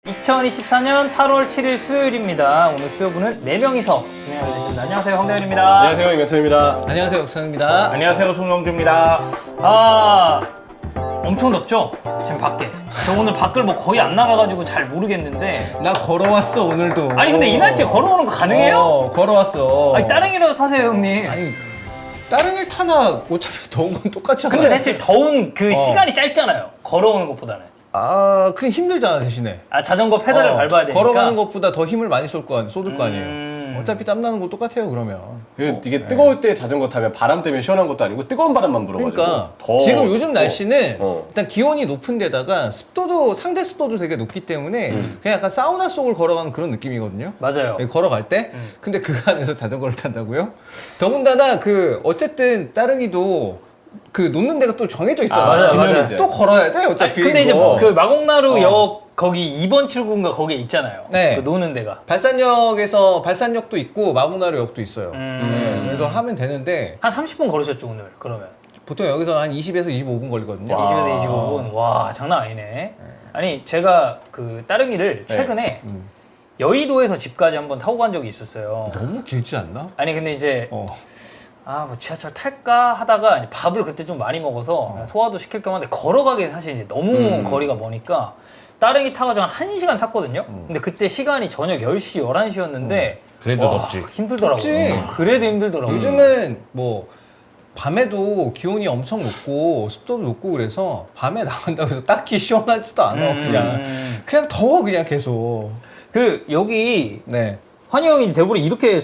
(2024년 8월 7일) 수요일입니다. 오늘 수요부는 4명이서 진행하게 됐습니다. 안녕하세요, 황대현입니다. 안녕하세요, 이명철입니다. 안녕하세요, 옥상입니다. 안녕하세요, 송영주입니다. 엄청 덥죠? 지금 밖에. 저 오늘 밖을 뭐 거의 안 나가가지고 잘 모르겠는데. 나 걸어왔어, 오늘도. 아니 근데 이 날씨에 걸어오는 거 가능해요? 걸어왔어. 아니 따릉이라도 타세요, 형님. 아니, 다른 일 타나 어차피 더운 건 똑같잖아. 근데 사실 더운 그 시간이 짧잖아요. 걸어오는 것보다는. 그냥 힘들잖아, 대신에. 자전거 페달을 밟아야 되니까. 걸어가는 것보다 더 힘을 많이 쏟을 거 아니에요. 어차피 땀나는 거 똑같아요, 그러면. 이게 뜨거울 때 자전거 타면 바람 때문에 시원한 것도 아니고 뜨거운 바람만 불어가지고 그러니까 더 지금 요즘 날씨는 어. 일단 기온이 높은 데다가 상대 습도도 되게 높기 때문에 그냥 약간 사우나 속을 걸어가는 그런 느낌이거든요. 맞아요. 걸어갈 때. 근데 그 안에서 자전거를 탄다고요? 더군다나 어쨌든 따릉이도 놓는 데가 또 정해져 있잖아. 맞아요, 맞아요. 또 걸어야 돼, 어차피. 근데 이제 이거. 그 마곡나루 역 거기 2번 출구인가 거기에 있잖아요. 네. 그 노는 데가. 발산역도 있고 마곡나루역도 있어요. 음. 그래서 하면 되는데 한 30분 걸으셨죠, 오늘, 그러면? 보통 여기서 한 20에서 25분 걸리거든요. 20에서 25분. 와, 장난 아니네. 아니, 제가 그 따릉이를 최근에 여의도에서 집까지 한번 타고 간 적이 있었어요. 너무 길지 않나? 아니, 근데 이제 어. 뭐 지하철 탈까 하다가 이제 밥을 그때 좀 많이 먹어서 소화도 시킬 겸 한데 걸어가기 사실 이제 너무 거리가 머니까 따릉이 타가지고 한 1시간 탔거든요. 근데 그때 시간이 저녁 10시, 11시였는데 그래도 덥지. 힘들더라고요. 덥지. 그래도 힘들더라고요. 요즘은 뭐 밤에도 기온이 엄청 높고 습도도 높고 그래서 밤에 나간다고 해서 딱히 시원하지도 않아. 그냥 더워, 그냥 계속. 여기 네. 환희 형이 대본에 이렇게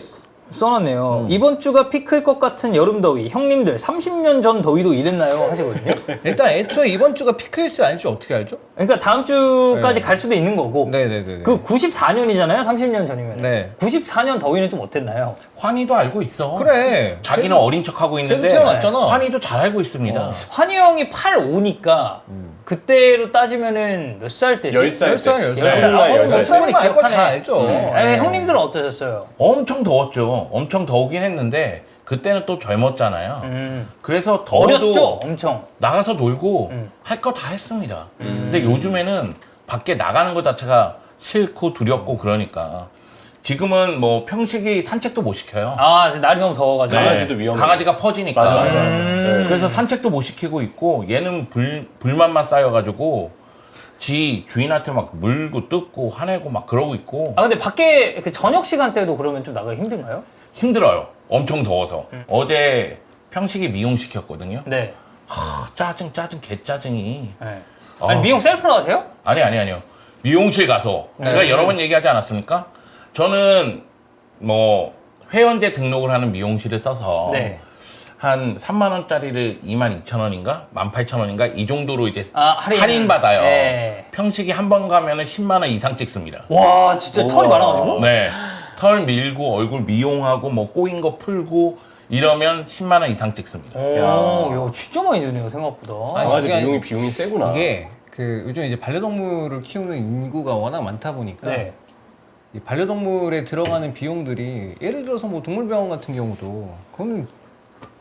써놨네요. 이번 주가 피크일 것 같은 여름 더위. 형님들 30년 전 더위도 이랬나요? 하시거든요. 일단 애초에 이번 주가 피크일지 아닐지 어떻게 알죠? 그러니까 다음 주까지 네. 갈 수도 있는 거고. 네네네. 그 94년이잖아요. 30년 전이면. 네. 94년 더위는 좀 어땠나요? 환희도 알고 있어. 그래. 자기는 어린 척하고 있는데 걔도 태어났잖아. 환희도 잘 알고 있습니다. 환희 형이 85니까 그때로 따지면은 몇 살 때죠? 10살 10살, 때. 10살. 네. 아, 몇 살이면 알 거 다 기억하네. 알죠. 아니, 형님들은 어떠셨어요? 엄청 더웠죠. 엄청 더우긴 했는데 그때는 또 젊었잖아요. 그래서 더워도 어렸죠? 엄청. 나가서 놀고 할 거 다 했습니다. 근데 요즘에는 밖에 나가는 것 자체가 싫고 두렵고 그러니까 지금은 뭐 평식이 산책도 못 시켜요. 지금 날이 너무 더워가지고. 강아지도 위험해. 강아지가 퍼지니까. 맞아. 네. 그래서 산책도 못 시키고 있고 얘는 불만만 쌓여가지고 지 주인한테 막 물고 뜯고 화내고 막 그러고 있고 근데 밖에 그 저녁 시간대도 그러면 좀 나가기 힘든가요? 힘들어요. 엄청 더워서. 어제 평식이 미용 시켰거든요. 네. 짜증 개짜증이. 네. 아니, 미용 셀프로 하세요? 아니요. 미용실 가서 제가 여러 번 얘기하지 않았습니까? 저는 뭐 회원제 등록을 하는 미용실을 써서 네. 한 3만 원짜리를 22,000원인가 18,000원인가 이 정도로 이제 할인. 할인 받아요. 네. 평식이 한 번 가면은 10만 원 이상 찍습니다. 와, 진짜 털이 많아가지고? 네. 털 밀고 얼굴 미용하고 뭐 꼬인 거 풀고 이러면 10만 원 이상 찍습니다. 야, 진짜 많이 드네요, 생각보다. 아니, 강아지 그게 미용이 비용이 세구나. 이게 요즘 이제 반려동물을 키우는 인구가 워낙 많다 보니까 네. 이 반려동물에 들어가는 비용들이 예를 들어서 뭐 동물병원 같은 경우도 그거는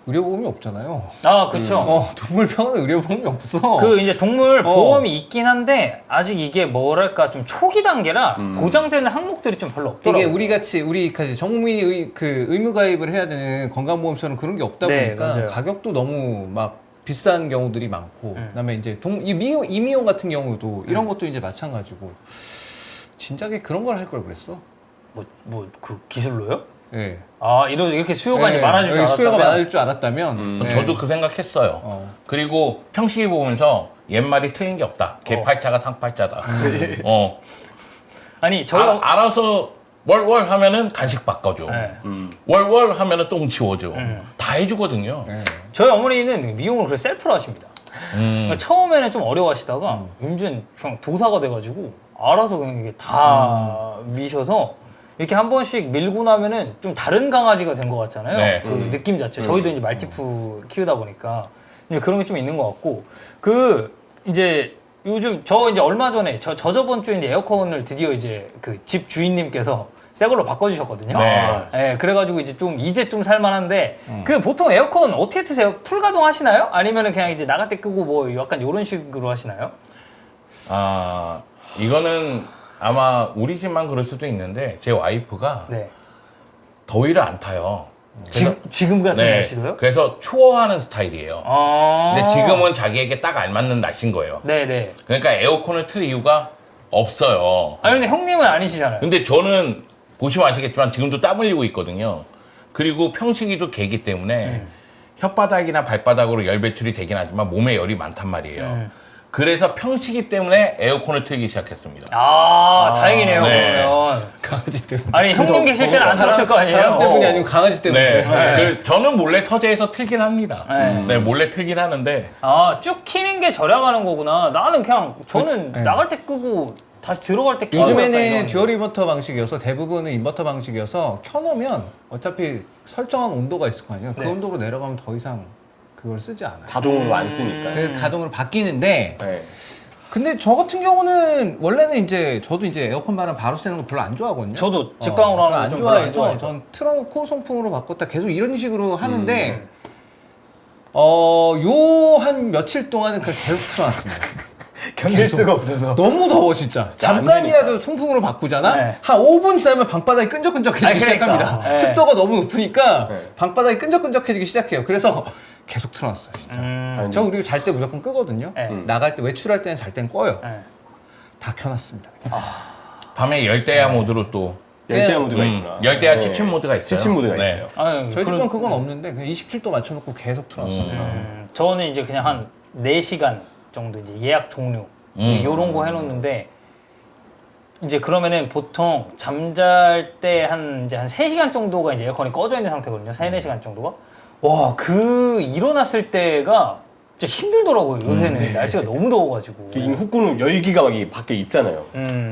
의료보험이 없잖아요. 그쵸. 동물병원은 의료보험이 없어. 이제 동물 보험이 있긴 한데, 아직 이게 뭐랄까, 좀 초기 단계라 보장되는 항목들이 좀 별로 없더라고요. 이게 우리 전 국민이 의무 가입을 해야 되는 건강보험처럼 그런 게 없다 네, 보니까 맞아요. 가격도 너무 막 비싼 경우들이 많고, 그다음에 이제 이미용 같은 경우도 이런 것도 이제 마찬가지고 진작에 그런 걸 할 걸 그랬어. 그 기술로요? 네. 이렇게 수요가 이제 많아질 줄 알았다면. 수요가 많아질 줄 알았다면. 네. 저도 그 생각했어요. 그리고 평식이 보면서 옛말이 틀린 게 없다. 개팔자가 상팔자다. 아니, 알아서 월월 하면은 간식 바꿔줘. 네. 월월 하면은 똥 치워줘. 다 해주거든요. 네. 저희 어머니는 미용을 그 셀프로 하십니다. 그러니까 처음에는 좀 어려워하시다가 요즘 그냥 도사가 돼가지고 알아서 그냥 이게 다 미셔서 이렇게 한 번씩 밀고 나면은 좀 다른 강아지가 된 것 같잖아요. 네. 그 느낌 자체. 저희도 이제 말티푸 키우다 보니까 이제 그런 게 좀 있는 것 같고 이제 요즘 이제 얼마 전에 저번 주에 이제 에어컨을 드디어 이제 그 집 주인님께서 새 걸로 바꿔주셨거든요. 네. 네, 그래가지고 이제 좀 살만한데 그 보통 에어컨 어떻게 트세요? 풀 가동 하시나요? 아니면은 그냥 이제 나갈 때 끄고 뭐 약간 이런 식으로 하시나요? 아, 이거는 아마 우리 집만 그럴 수도 있는데 제 와이프가 네. 더위를 안 타요. 지금 같은 네. 날씨로요? 그래서 추워하는 스타일이에요. 아. 근데 지금은 자기에게 딱 알맞는 날씨인 거예요. 네네. 그러니까 에어컨을 틀 이유가 없어요. 아니 근데 형님은 아니시잖아요. 근데 저는 보시면 아시겠지만 지금도 땀 흘리고 있거든요. 그리고 평식이도 개기 때문에 혓바닥이나 발바닥으로 열 배출이 되긴 하지만 몸에 열이 많단 말이에요. 그래서 평식이 때문에 에어컨을 틀기 시작했습니다. 다행이네요. 네. 그러면. 강아지 때문에. 아니 형님 계실 때는 안 틀었을 거 아니에요? 사람 때문이 아니고 강아지 때문에. 네. 저는 몰래 서재에서 틀긴 합니다. 네, 몰래 틀긴 하는데 쭉 키는 게 절약하는 거구나. 나는 그냥 저는 네. 나갈 때 끄고 다시 들어갈 때 켜고 약간 요즘에는 이런. 듀얼 인버터 방식이어서 대부분은 인버터 방식이어서 켜놓으면 어차피 설정한 온도가 있을 거 아니에요. 네. 그 온도로 내려가면 더 이상 그걸 쓰지 않아요. 자동으로 안 쓰니까. 그래서 가동으로 바뀌는데 네. 근데 저 같은 경우는 원래는 이제 저도 이제 에어컨 바람 바로 쐬는 거 별로 안 좋아하거든요. 저도 직방으로 하는 별로 거 안 좀 별로 안 좋아해서 좋아해요. 전 틀어놓고 송풍으로 바꿨다 계속 이런 식으로 하는데 요 한 며칠 동안은 그걸 계속 틀어놨습니다. 견딜 수가 없어서. 너무 더워 진짜. 안 잠깐이라도 송풍으로 바꾸잖아. 네. 한 5분 지나면 방바닥이 끈적끈적해지기 아니, 그러니까. 시작합니다. 네. 습도가 너무 높으니까 네. 방바닥이 끈적끈적해지기 시작해요. 그래서 계속 틀어놨어요 진짜. 아니, 저 그리고 잘 때 무조건 끄거든요. 네. 나갈 때 외출할 때는 잘 땐 꺼요. 네. 다 켜놨습니다. 밤에 열대야 모드로 또 열대야 모드가 있구나. 열대야 네. 치침 모드가 있어요. 치침 모드가 네. 있어요. 아유, 저희 집은 그건 없는데 그냥 27도 맞춰놓고 계속 틀어놨어요. 저는 이제 그냥 한 4시간 정도 이제 예약 종료 요런 거 해놓는데 이제 그러면은 보통 잠잘 때 이제 한 3시간 정도가 이제 에어컨이 꺼져 있는 상태거든요. 4시간 정도가. 와, 일어났을 때가 진짜 힘들더라고요. 요새는 날씨가 너무 더워가지고. 이미 훅구는 열기가 막 밖에 있잖아요.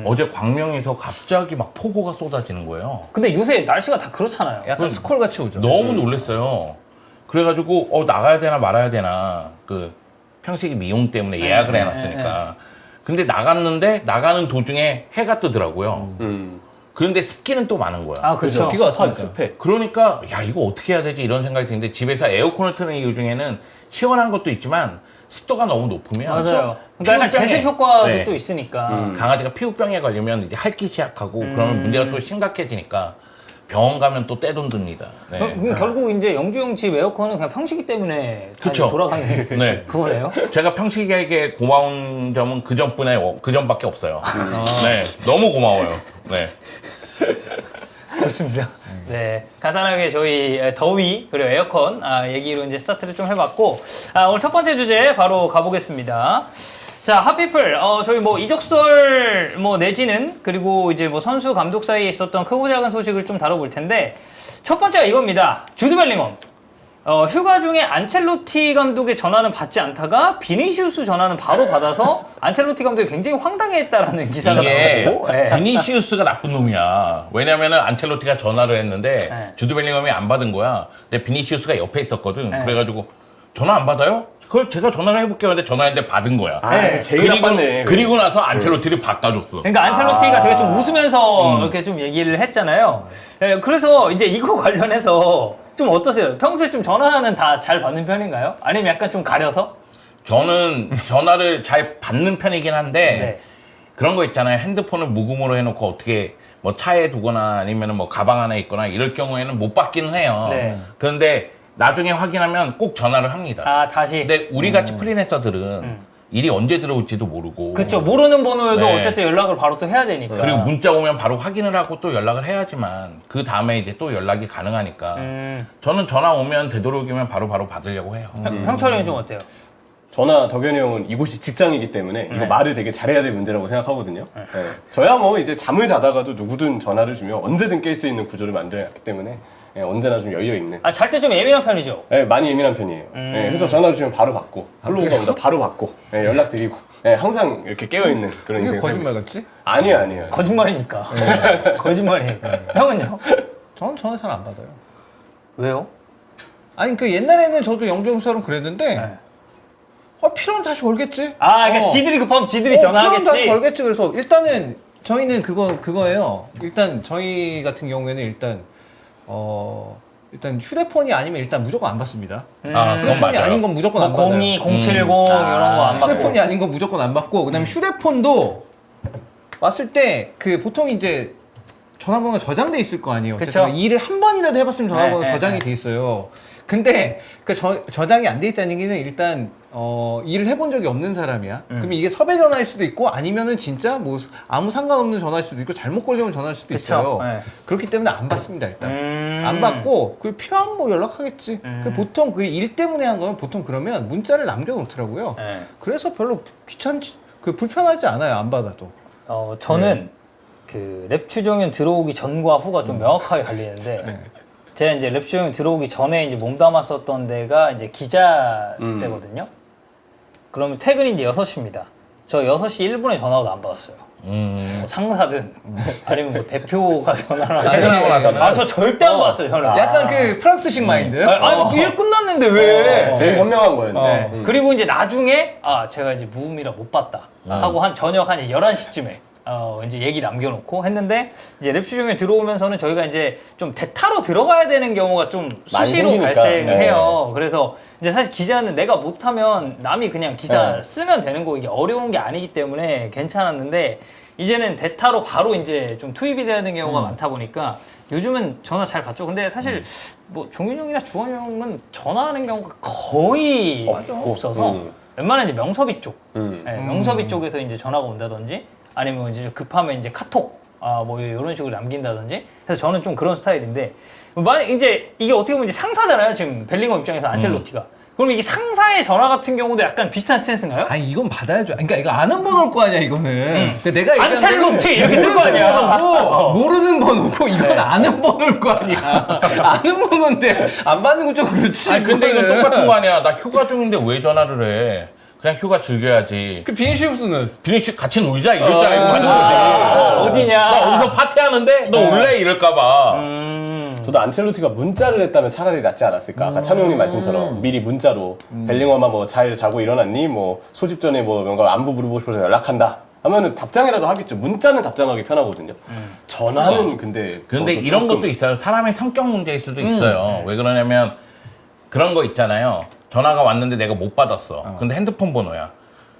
어제 광명에서 갑자기 막 폭우가 쏟아지는 거예요. 근데 요새 날씨가 다 그렇잖아요. 약간 스콜 같이 오죠. 너무 놀랐어요. 그래가지고 나가야 되나 말아야 되나 그 평식이 미용 때문에 예약을 해놨으니까. 근데 나갔는데 나가는 도중에 해가 뜨더라고요. 그런데 습기는 또 많은 거야. 아, 그렇죠. 비가 왔으니까. 습해. 그러니까 야 이거 어떻게 해야 되지 이런 생각이 드는데 집에서 에어컨을 트는 이유 중에는 시원한 것도 있지만 습도가 너무 높으면 맞아요. 그러니까 약간 피부병에- 제습 효과도 네. 또 있으니까. 강아지가 피부병에 걸리면 이제 핥기 시작하고 그러면 문제가 또 심각해지니까 병원 가면 또 떼돈 듭니다. 네. 그럼 결국 이제 영주 형 집 에어컨은 그냥 평식이 때문에 다 그쵸. 돌아가는 네. 그거네요. 제가 평식이에게 고마운 점은 그 점밖에 없어요. 네, 너무 고마워요. 네. 좋습니다. 네, 간단하게 저희 더위 그리고 에어컨 얘기로 이제 스타트를 좀 해봤고 오늘 첫 번째 주제 바로 가보겠습니다. 자, 핫피플 저희 뭐 이적설 내지는 그리고 이제 뭐 선수 감독 사이에 있었던 크고 작은 소식을 좀 다뤄볼 텐데 첫 번째가 이겁니다. 주드 벨링엄. 휴가 중에 안첼로티 감독의 전화는 받지 않다가 비니시우스 전화는 바로 받아서 안첼로티 감독이 굉장히 황당해했다라는 기사가 이게 나오고 비니시우스가 나쁜 놈이야. 왜냐면은 안첼로티가 전화를 했는데 네. 주드 벨링엄이 안 받은 거야. 근데 비니시우스가 옆에 있었거든. 네. 그래가지고 전화 안 받아요? 그걸 제가 전화를 해볼게요. 근데 전화했는데 받은 거야. 네. 제일 나빴네. 그리고 나서 안첼로티를 바꿔줬어. 그러니까 안첼로티가 되게 좀 웃으면서 이렇게 좀 얘기를 했잖아요. 예, 그래서 이제 이거 관련해서 좀 어떠세요? 평소에 좀 전화는 다 잘 받는 편인가요? 아니면 약간 좀 가려서? 저는 전화를 잘 받는 편이긴 한데 네. 그런 거 있잖아요. 핸드폰을 무음으로 해놓고 어떻게 뭐 차에 두거나 아니면 뭐 가방 안에 있거나 이럴 경우에는 못 받기는 해요. 네. 그런데 나중에 확인하면 꼭 전화를 합니다. 다시. 근데 우리 같이 프리랜서들은 일이 언제 들어올지도 모르고 그쵸. 모르는 번호여도 네. 어쨌든 연락을 바로 또 해야 되니까. 그리고 문자 오면 바로 확인을 하고 또 연락을 해야지만 그 다음에 이제 또 연락이 가능하니까 저는 전화 오면 되도록이면 바로 받으려고 해요. 형철이는 좀 어때요? 저나 덕현이 형은 이곳이 직장이기 때문에 이거 말을 되게 잘해야 될 문제라고 생각하거든요. 네. 저야 뭐 이제 잠을 자다가도 누구든 전화를 주면 언제든 깰 수 있는 구조를 만들어놨기 때문에 언제나 좀 열려있는. 잘 때 좀 예민한 편이죠? 네, 많이 예민한 편이에요. 네, 그래서 전화 주시면 바로 받고 플로우가 온다 바로 받고 연락드리고 항상 이렇게 깨어있는 그런 이게 인생 거짓말 살고 있어요. 같지? 아니에요. 거짓말이니까. 거짓말이니까. 형은요? 저는 전화 잘 안 받아요. 왜요? 아니 그 옛날에는 저도 영정처럼 그랬는데 네. 필요하면 다시 걸겠지. 그러니까 지들이 급하면 지들이 필요하면 다시 전화하겠지. 걸겠지. 그래서 일단은 저희는 그거예요. 일단 저희 같은 경우에는 일단 휴대폰이 아니면 일단 무조건 안 받습니다. 아, 그건 휴대폰이 맞아요. 아닌 건 무조건 안 받아요. 02, 070 이런 거 안 받고. 휴대폰이 아닌 건 무조건 안 받고 그다음에 휴대폰도 왔을 때 그 보통 이제 전화번호가 저장돼 있을 거 아니에요. 그쵸. 어쨌든 일을 한 번이라도 해봤으면 전화번호 네, 저장이 네. 돼 있어요. 근데 그 저장이 안 돼 있다는 얘기는 일단 일을 해본 적이 없는 사람이야. 그러면 이게 섭외 전화일 수도 있고 아니면은 진짜 뭐 아무 상관없는 전화일 수도 있고 잘못 걸리면 전화일 수도 그쵸. 있어요. 네. 그렇기 때문에 안 받습니다 일단. 안 받고 그 필요하면 뭐 연락하겠지. 그 보통 그 일 때문에 한 거는 보통 그러면 문자를 남겨놓더라고요. 네. 그래서 별로 귀찮지 불편하지 않아요 안 받아도. 저는 그 랩 추종현 들어오기 전과 후가 좀 명확하게 갈리는데 네. 제가 이제 랩 추종현 들어오기 전에 이제 몸담았었던 데가 이제 기자 때거든요. 그러면 퇴근이 이제 6시입니다. 저 6시 1분에 전화 와도 안 받았어요. 뭐 상사든 아니면 뭐 대표가 전화를 퇴근하고 나서는? 저 절대 안 받았어요 저는. 약간 그 프랑스식 마인드. 아니 일 끝났는데 왜? 제일 현명한 거였네. 네. 그리고 이제 나중에 제가 이제 무음이라 못 봤다 하고 한 저녁 한 11시쯤에 이제 얘기 남겨놓고 했는데 이제 랩슈중에 들어오면서는 저희가 이제 좀 대타로 들어가야 되는 경우가 좀 많이 수시로 생기니까. 발생해요. 그래서 이제 사실 기자는 내가 못하면 남이 그냥 기사 네. 쓰면 되는 거 이게 어려운 게 아니기 때문에 괜찮았는데 이제는 대타로 바로 이제 좀 투입이 돼야 되는 경우가 많다 보니까 요즘은 전화 잘 받죠. 근데 사실 뭐 종윤 형이나 주원 형은 전화하는 경우가 거의 없어서 웬만하면 이제 명섭이 쪽, 명섭이 쪽에서 이제 전화가 온다든지 아니면 이제 급하면 이제 카톡 뭐 이런 식으로 남긴다든지 해서 저는 좀 그런 스타일인데 만약 이제 이게 어떻게 보면 이제 상사잖아요. 지금 벨링엄 입장에서 안첼로티가. 그럼 이게 상사의 전화 같은 경우도 약간 비슷한 스탠스인가요? 아니 이건 받아야죠. 그러니까 이거 아는 번호일 거 아니야 이거는. 근데 내가 얘기한 안첼로티 거는 이렇게 뜰 거 아니야. 모르는 번호고 이건 아는 번호일 거 아니야. 아는 번호인데 안 받는 건 좀 그렇지. 아니 근데 이건 그거는. 똑같은 거 아니야. 나 휴가 중인데 왜 전화를 해? 그냥 휴가 즐겨야지. 그 비니시우스는 비니 씨 같이 놀자 이럴 줄 알고 하는 거지. 어디냐? 나 어디서 파티하는데 너 올래 이럴까봐. 저도 안첼로티가 문자를 했다면 차라리 낫지 않았을까. 아까 찬우 형님 말씀처럼 미리 문자로 벨링엄아 뭐 잘 자고 일어났니? 뭐 소집 전에 뭐 뭔가 안부 물어보고 싶어서 연락한다. 하면은 답장이라도 하겠죠. 문자는 답장하기 편하거든요. 전화는 근데 근데 저도 이런 조금- 것도 있어요. 사람의 성격 문제일 수도 있어요. 왜 그러냐면 그런 거 있잖아요. 전화가 왔는데 내가 못 받았어. 근데 핸드폰 번호야.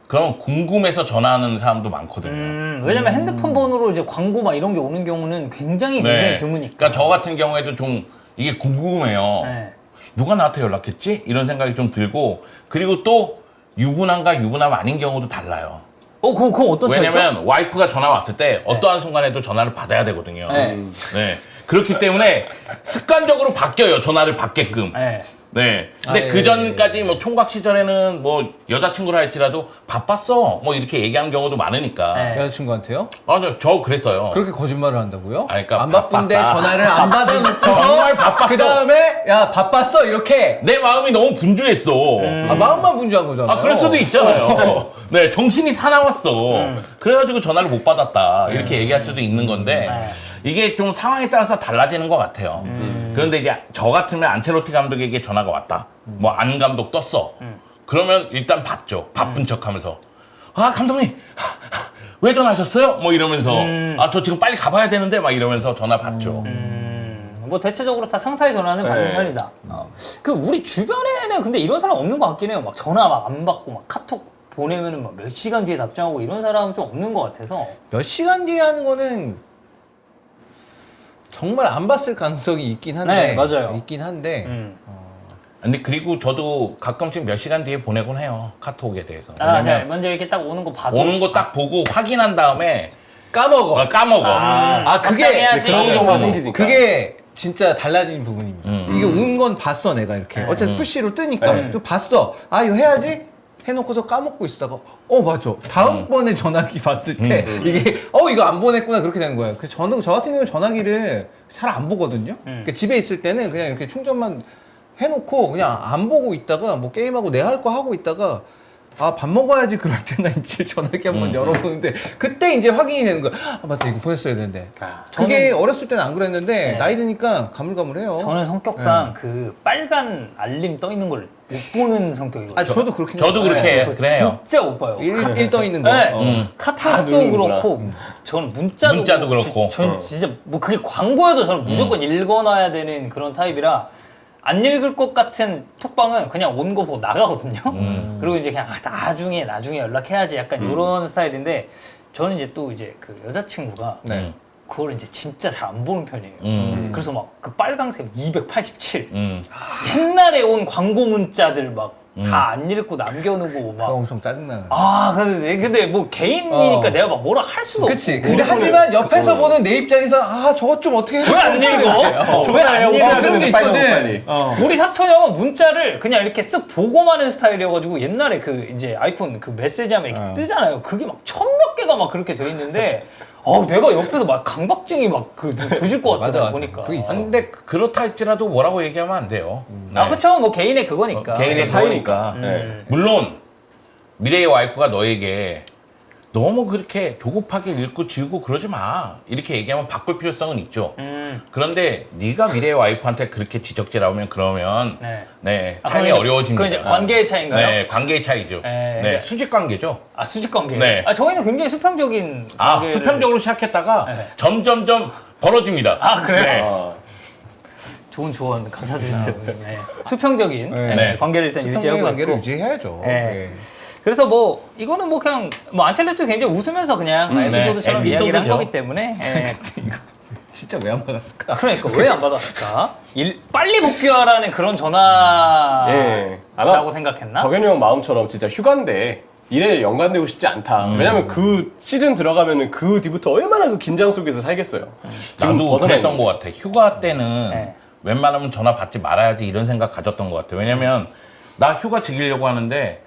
그럼 궁금해서 전화하는 사람도 많거든요. 왜냐면 핸드폰 번호로 이제 광고 막 이런 게 오는 경우는 굉장히 드무니까. 그러니까 저 같은 경우에도 좀 이게 궁금해요. 네. 누가 나한테 연락했지? 이런 생각이 좀 들고 그리고 또 유부남과 유부남 아닌 경우도 달라요. 그건 어떤 차이죠? 왜냐면 와이프가 전화 왔을 때 어떠한 순간에도 전화를 받아야 되거든요. 네. 네. 그렇기 때문에 습관적으로 바뀌어요. 전화를 받게끔. 네. 네. 근데 예, 그 전까지 뭐 총각 시절에는 뭐 여자친구라 할지라도 바빴어. 뭐 이렇게 얘기하는 경우도 많으니까. 네. 여자친구한테요? 저 그랬어요. 그렇게 거짓말을 한다고요? 아니, 그러니까 안 바쁜데 바빴다. 전화를 안 받아놓고서 정말 바빴어. 그 다음에 야 바빴어 이렇게 내 마음이 너무 분주했어. 마음만 분주한 거잖아요. 그럴 수도 있잖아요. 네, 정신이 사나웠어. 그래가지고 전화를 못 받았다. 이렇게 얘기할 수도 있는 건데, 이게 좀 상황에 따라서 달라지는 것 같아요. 그런데 이제 저 같으면 안첼로티 감독에게 전화가 왔다. 뭐 안 감독 떴어. 그러면 일단 받죠. 바쁜 척 하면서. 아, 감독님! 왜 전화하셨어요? 뭐 이러면서. 저 지금 빨리 가봐야 되는데? 막 이러면서 전화 받죠. 뭐 대체적으로 다 상사의 전화는 받는 네. 편이다. 그 우리 주변에는 근데 이런 사람 없는 것 같긴 해요. 막 전화 막 안 받고 막 카톡 보내면은 막 몇 시간 뒤에 답장하고 이런 사람은 좀 없는 것 같아서. 몇 시간 뒤에 하는 거는 정말 안 봤을 가능성이 있긴 한데 네, 맞아요. 있긴 한데 근데 그리고 저도 가끔씩 몇 시간 뒤에 보내곤 해요. 카톡에 대해서. 네, 왜냐면 먼저 이렇게 딱 오는 거 봐도. 오는 거 딱 보고 확인한 다음에 까먹어. 까먹어. 그게 답장해야지. 그런 경우가 생기니까. 그게 진짜 달라진 부분입니다. 이게 온 건 봤어 내가 이렇게 어쨌든 푸시로 뜨니까 또 봤어. 이거 해야지 해놓고서 까먹고 있다가 맞아 다음번에 전화기 봤을 때 이게 이거 안 보냈구나 그렇게 되는 거예요. 저 같은 경우는 전화기를 잘 안 보거든요. 그러니까 집에 있을 때는 그냥 이렇게 충전만 해놓고 그냥 안 보고 있다가 뭐 게임하고 내 할 거 하고 있다가 아, 밥 먹어야지 그럴 때나 이제 전화기 한번 열어보는데 그때 이제 확인이 되는 거야. 아, 맞다. 이거 보냈어야 되는데. 그게 어렸을 때는 안 그랬는데 네. 나이 드니까 가물가물해요. 저는 성격상 그 빨간 알림 떠 있는 걸 못 보는 성격이거든요. 아, 저도 그렇게 저도 그렇게 해요. 저 그래요. 진짜 못 봐요. 일 떠 있는 거. 네. 어. 다 카톡도 누르는구나. 그렇고 저는 문자도 그렇고. 전 진짜 뭐 그게 광고여도 저는 무조건 읽어놔야 되는 그런 타입이라 안 읽을 것 같은 톡방은 그냥 온 거 보고 나가거든요. 그리고 이제 그냥 나중에 연락해야지 약간 이런 스타일인데 저는 이제 또 이제 그 여자친구가 네. 그걸 이제 진짜 잘 안 보는 편이에요. 그래서 막 그 빨강색 287 옛날에 온 광고 문자들 막 다 안 읽고 남겨놓고 그거 막 엄청 짜증나는. 아, 근데 뭐 개인이니까 어. 내가 막 뭐라 할 수도 그치. 없고. 근데 하지만 옆에서 보는 내 입장에서 아, 저것 좀 어떻게 왜 안 읽어? 왜 안 읽어? 그런 게 빨리 먹어, 있거든. 빨리. 우리 사촌 형은 문자를 그냥 이렇게 쓱 보고만 하는 스타일이어가지고 옛날에 그 이제 아이폰 그 메시지하면 이렇게 뜨잖아요. 그게 막 1000몇 개가 막 그렇게 돼 있는데 내가 옆에서 막 강박증이 막 그 조질 것 같더라고 맞아. 보니까. 그거 있어. 근데 그렇다 할지라도 뭐라고 얘기하면 안 돼요. 아, 그쵸. 뭐 개인의 그거니까. 개인의 사이니까. 그거니까. 네. 물론 미래의 와이프가 너에게 너무 그렇게 조급하게 읽고 지우고 그러지 마. 이렇게 얘기하면 바꿀 필요성은 있죠. 그런데 네가 미래의 와이프한테 그렇게 지적질하면 그러면 네. 삶이 그건 어려워집니다. 이제 관계의 차이인가요? 네, 관계의 차이죠. 네. 네, 수직 관계죠. 아, 수직 관계. 네. 아, 저희는 굉장히 수평적인 아, 관계를- 수평적으로 시작했다가 네. 점점점 벌어집니다. 아, 그래요? 네. 아, 좋은 조언 감사드립니다. 네. 수평적인 네. 네, 관계를 일단 수평적인 유지하고 관계를 있고. 유지해야죠. 네. 네. 그래서 뭐 이거는 뭐 그냥 뭐 안첼로티 굉장히 웃으면서 그냥 에피소드처럼 네. 이야기를 한 에피소드죠. 거기 때문에 진짜 왜 안 받았을까? 그러니까 왜 안 받았을까? 빨리 복귀하라는 그런 전화라고 예. 아마 생각했나? 덕현이 형 마음처럼 진짜 휴가인데 일에 연관되고 싶지 않다. 왜냐면 그 시즌 들어가면은 그 뒤부터 얼마나 그 긴장 속에서 살겠어요. 지금 나도 벗어나 그랬던 있는 것 같아. 휴가 때는 네. 웬만하면 전화 받지 말아야지 이런 생각 가졌던 것 같아. 왜냐면 나 휴가 즐기려고 하는데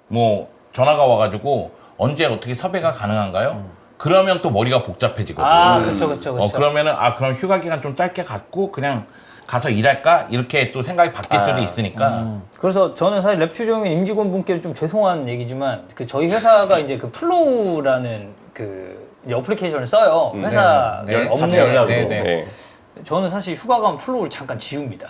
뭐 전화가 와가지고 언제 어떻게 섭외가 가능한가요? 그러면 또 머리가 복잡해지거든. 아, 그쵸. 그러면은 그럼 휴가 기간 좀 짧게 갖고 그냥 가서 일할까? 이렇게 또 생각이 바뀔 수도 있으니까. 그래서 저는 사실 랩추종인 임직원분께 좀 죄송한 얘기지만 그 저희 회사가 이제 그 플로우라는 그 이제 어플리케이션을 써요. 회사 네. 업무에. 자체 연락으로. 네, 네. 예. 저는 사실 휴가 가면 플로우를 잠깐 지웁니다.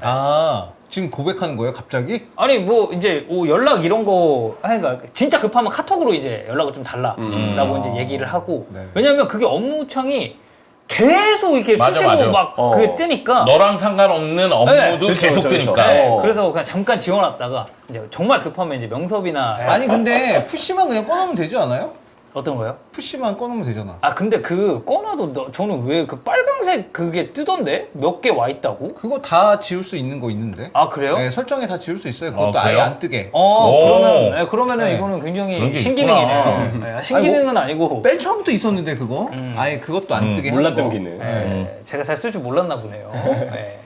아, 지금 고백하는 거예요, 갑자기? 아니 뭐 이제 연락 이런 거 하니까 진짜 급하면 카톡으로 이제 연락을 좀 달라라고 이제 얘기를 하고 네. 왜냐면 그게 업무창이 계속 이렇게 맞아, 수시로 맞아. 막 그게 뜨니까 너랑 상관없는 업무도 그렇죠, 계속 그렇죠, 뜨니까. 그렇죠. 네, 어. 그래서 그냥 잠깐 지원했다가 이제 정말 급하면 이제 명섭이나 아니, 근데 푸시만 그냥 꺼놓으면 되지 않아요? 어떤 거요? 푸시만 꺼놓으면 되잖아. 아 근데 그 꺼놔도 저는 왜 그 빨강색 그게 뜨던데 몇 개 와 있다고? 그거 다 지울 수 있는 거 있는데? 아 그래요? 네, 설정에 다 지울 수 있어요. 그것도 아, 아예 그래요? 안 뜨게. 오. 그러면은 네. 이거는 그런 굉장히 게 신기능이네요. 있구나. 네, 신기능은 아니고 맨 처음부터 있었는데 그거? 아예 그것도 안 뜨게 하는 몰랐던 거. 기능. 네, 제가 잘 쓸 줄 몰랐나 보네요. 네.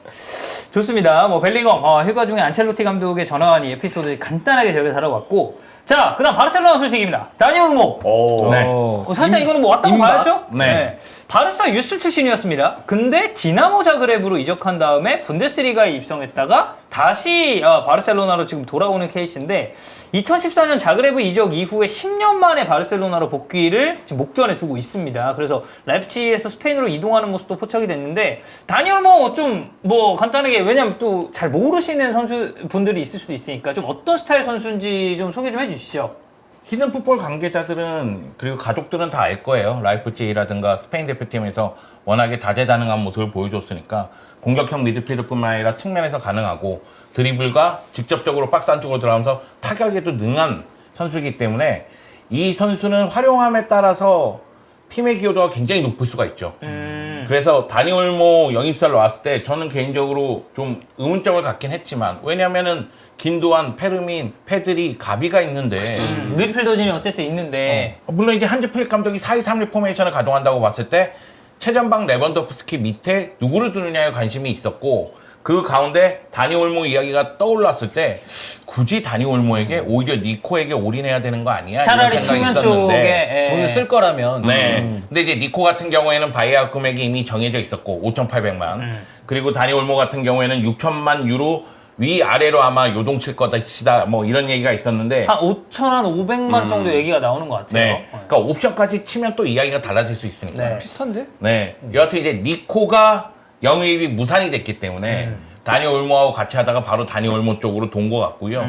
좋습니다. 뭐 벨링엄 휴가 중에 안첼로티 감독의 전화한 이 에피소드 간단하게 저희가 다뤄봤고 자 그다음 바르셀로나 소식입니다. 다니 올모. 오. 네. 살짝 이거는 뭐 왔다고 임박? 봐야죠. 네. 바르사 유스 출신이었습니다. 근데 디나모 자그레브로 이적한 다음에 분데스리가에 입성했다가 다시 바르셀로나로 지금 돌아오는 케이스인데 2014년 자그레브 이적 이후에 10년 만에 바르셀로나로 복귀를 지금 목전에 두고 있습니다. 그래서 라이프치히에서 스페인으로 이동하는 모습도 포착이 됐는데 다니엘 뭐 좀 뭐 간단하게 왜냐면 또 잘 모르시는 선수분들이 있을 수도 있으니까 좀 어떤 스타일 선수인지 좀 소개 좀 해주시죠. 히든 풋볼 관계자들은 그리고 가족들은 다 알 거예요. 라이프치히라든가 스페인 대표팀에서 워낙에 다재다능한 모습을 보여줬으니까 공격형 미드필더뿐만 아니라 측면에서 가능하고 드리블과 직접적으로 박스 안쪽으로 들어가면서 타격에도 능한 선수이기 때문에 이 선수는 활용함에 따라서 팀의 기여도가 굉장히 높을 수가 있죠. 그래서 다니 올모 영입사로 왔을 때 저는 개인적으로 좀 의문점을 갖긴 했지만 왜냐면은 긴도안, 페르민, 페드리, 가비가 있는데 미드필더진이 어쨌든 있는데 물론 이제 한지 플릭 감독이 4-2-3-1 포메이션을 가동한다고 봤을 때 최전방 레반도프스키 밑에 누구를 두느냐에 관심이 있었고 그 가운데 다니 올모 이야기가 떠올랐을 때 굳이 다니 올모에게 오히려 니코에게 올인해야 되는 거 아니야? 차라리 이런 생각이 측면 있었는데 쪽에 돈을 쓸 거라면. 네. 근데 이제 니코 같은 경우에는 바이아웃 금액이 이미 정해져 있었고 5,800만. 그리고 다니 올모 같은 경우에는 6천만 유로 위아래로 아마 요동칠 것이다 뭐 이런 얘기가 있었는데 한 5,500만 정도 얘기가 나오는 것 같아요. 네. 그러니까 옵션까지 치면 또 이야기가 달라질 수 있으니까. 네. 비슷한데? 네. 여하튼 이제 니코가 영입이 무산이 됐기 때문에 다니 올모하고 같이 하다가 바로 다니 올모 쪽으로 돈 것 같고요.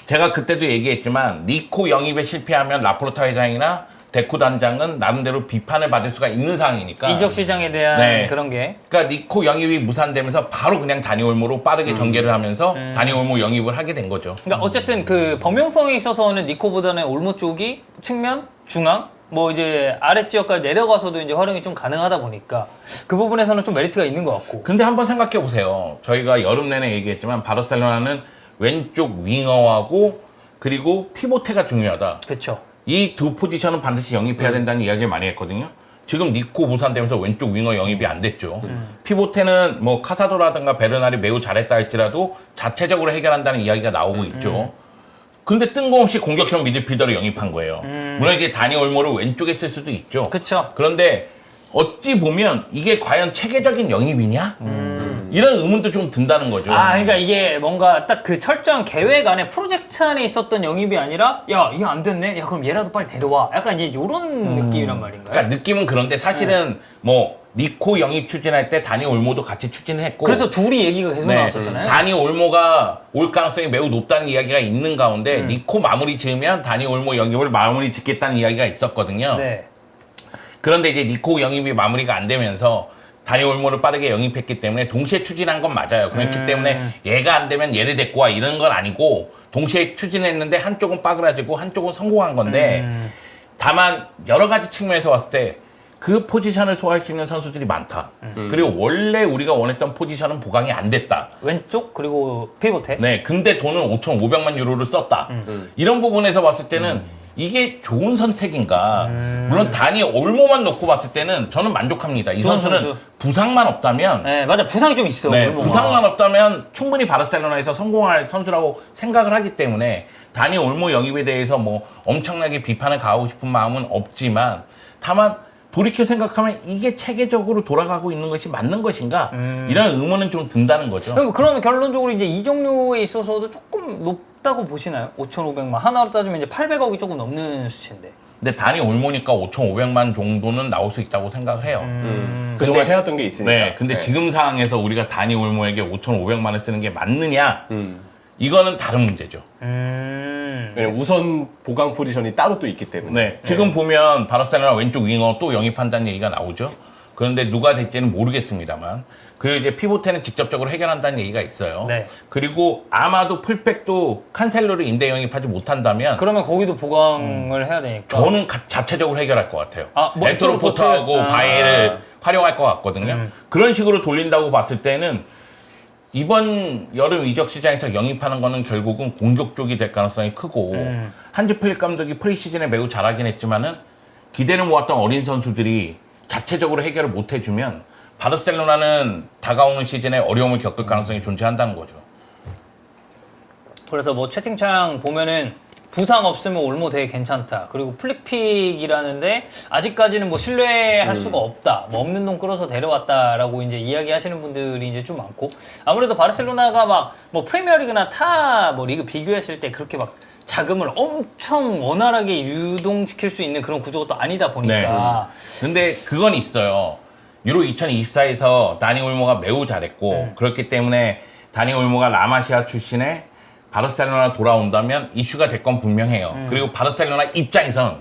제가 그때도 얘기했지만 니코 영입에 실패하면 라포르타 회장이나 데코 단장은 나름대로 비판을 받을 수가 있는 상황이니까. 이적 시장에 대한 네. 그런 게. 그러니까 니코 영입이 무산되면서 바로 그냥 다니 올모로 빠르게 전개를 하면서 다니 올모 영입을 하게 된 거죠. 그러니까 어쨌든 그 범용성에 있어서는 니코보다는 올모 쪽이 측면, 중앙, 뭐 이제 아래 지역까지 내려가서도 이제 활용이 좀 가능하다 보니까 그 부분에서는 좀 메리트가 있는 것 같고. 근데 한번 생각해 보세요. 저희가 여름 내내 얘기했지만 바르셀로나는 왼쪽 윙어하고 그리고 피보테가 중요하다. 그렇죠. 이 두 포지션은 반드시 영입해야 된다는 이야기를 많이 했거든요. 지금 니코 무산되면서 왼쪽 윙어 영입이 안 됐죠. 피보테는 뭐 카사도라든가 베르날이 매우 잘했다 할지라도 자체적으로 해결한다는 이야기가 나오고 있죠. 근데 뜬금없이 공격형 미드필더를 영입한 거예요. 물론 이제 다니 올모를 왼쪽에 쓸 수도 있죠. 그렇죠. 그런데 어찌 보면 이게 과연 체계적인 영입이냐? 이런 의문도 좀 든다는 거죠. 아, 그러니까 이게 뭔가 딱 그 철저한 계획 안에 프로젝트 안에 있었던 영입이 아니라 야, 이거 안 됐네. 야, 그럼 얘라도 빨리 데려와. 약간 이제 요런 느낌이란 말인가요? 그러니까 느낌은 그런데 사실은 뭐 니코 영입 추진할 때 다니 올모도 같이 추진했고 그래서 둘이 얘기가 계속 네, 나왔었잖아요. 다니 올모가 올 가능성이 매우 높다는 이야기가 있는 가운데 니코 마무리 지으면 다니 올모 영입을 마무리 짓겠다는 이야기가 있었거든요. 네. 그런데 이제 니코 영입이 마무리가 안 되면서 다니 올모를 빠르게 영입했기 때문에 동시에 추진한 건 맞아요. 그렇기 때문에 얘가 안 되면 얘를 데리고 와 이런 건 아니고 동시에 추진했는데 한쪽은 빠그라지고 한쪽은 성공한 건데 다만 여러 가지 측면에서 봤을 때 그 포지션을 소화할 수 있는 선수들이 많다. 그리고 원래 우리가 원했던 포지션은 보강이 안 됐다. 왼쪽 그리고 피보테. 네, 근데 돈은 5,500만 유로를 썼다. 이런 부분에서 봤을 때는 이게 좋은 선택인가. 물론 단위 올모만 놓고 봤을 때는 저는 만족합니다. 이 좋은 선수는 선수. 부상만 없다면 네, 맞아. 부상이 좀 있어. 네, 올모가. 부상만 없다면 충분히 바르셀로나에서 성공할 선수라고 생각을 하기 때문에 다니 올모 영입에 대해서 뭐 엄청나게 비판을 가하고 싶은 마음은 없지만 다만 돌이켜 생각하면 이게 체계적으로 돌아가고 있는 것이 맞는 것인가 이런 의문은 좀 든다는 거죠. 그러면 결론적으로 이제 이 종류에 있어서도 조금 높다고 보시나요? 5,500만 하나로 따지면 이제 800억이 조금 넘는 수치인데. 근데 단위 올모니까 5,500만 정도는 나올 수 있다고 생각을 해요. 그동안 근데- 해왔던 게 있으니까. 네, 근데 지금 상황에서 우리가 단위 올모에게 5,500만을 쓰는 게 맞느냐? 이거는 다른 문제죠. 왜냐면 우선 보강 포지션이 따로 또 있기 때문에. 네, 지금 보면 바르셀로나 왼쪽 윙어 또 영입한다는 얘기가 나오죠. 그런데 누가 될지는 모르겠습니다만. 그리고 이제 피보테는 직접적으로 해결한다는 얘기가 있어요. 네. 그리고 아마도 풀백도 칸셀로를 임대 영입하지 못한다면 그러면 거기도 보강을 해야 되니까. 저는 자체적으로 해결할 것 같아요. 아, 뭐 에토르 포트하고 아. 바에를 활용할 것 같거든요. 그런 식으로 돌린다고 봤을 때는 이번 여름 이적 시장에서 영입하는 거는 결국은 공격 쪽이 될 가능성이 크고 한지 플릭 감독이 프리시즌에 매우 잘하긴 했지만은 기대를 모았던 어린 선수들이 자체적으로 해결을 못 해주면 바르셀로나는 다가오는 시즌에 어려움을 겪을 가능성이 존재한다는 거죠. 그래서 뭐 채팅창 보면은 부상 없으면 올모 되게 괜찮다. 그리고 플릭픽이라는데 아직까지는 뭐 신뢰할 수가 없다. 뭐 없는 돈 끌어서 데려왔다라고 이제 이야기하시는 분들이 이제 좀 많고 아무래도 바르셀로나가 막 뭐 프리미어리그나 타 뭐 리그 비교했을 때 그렇게 막 자금을 엄청 원활하게 유동시킬 수 있는 그런 구조가 또 아니다 보니까 근데 그건 있어요. 유로 2024에서 다니 올모가 매우 잘했고 그렇기 때문에 다니 올모가 라마시아 출신의 바르셀로나 돌아온다면 이슈가 될 건 분명해요. 그리고 바르셀로나 입장에선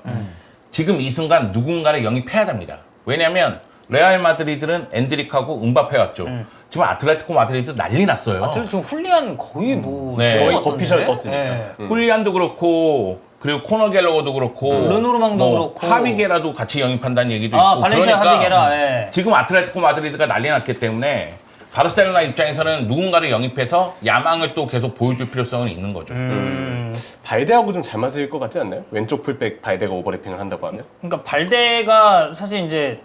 지금 이 순간 누군가를 영입해야 됩니다. 왜냐하면 레알 마드리드는 엔드릭하고 음바페 왔죠. 지금 아틀레티코 마드리드 난리 났어요. 좀 훌리한 거의 뭐 네. 거의 들어갔던데? 거피셜 떴으니까. 네. 훌리안도 그렇고 그리고 코너 갤러거도 그렇고 르노르망도 그렇고. 하비게라도 같이 영입한다는 얘기도 아 있고 발렌시아 하비게라 예. 지금 아틀레티코 마드리드가 난리 났기 때문에 바르셀로나 입장에서는 누군가를 영입해서 야망을 또 계속 보여줄 필요성은 있는 거죠. 발데하고 좀 잘 맞을 것 같지 않나요? 왼쪽 풀백 발데가 오버래핑을 한다고 하면. 그러니까 발데가 사실 이제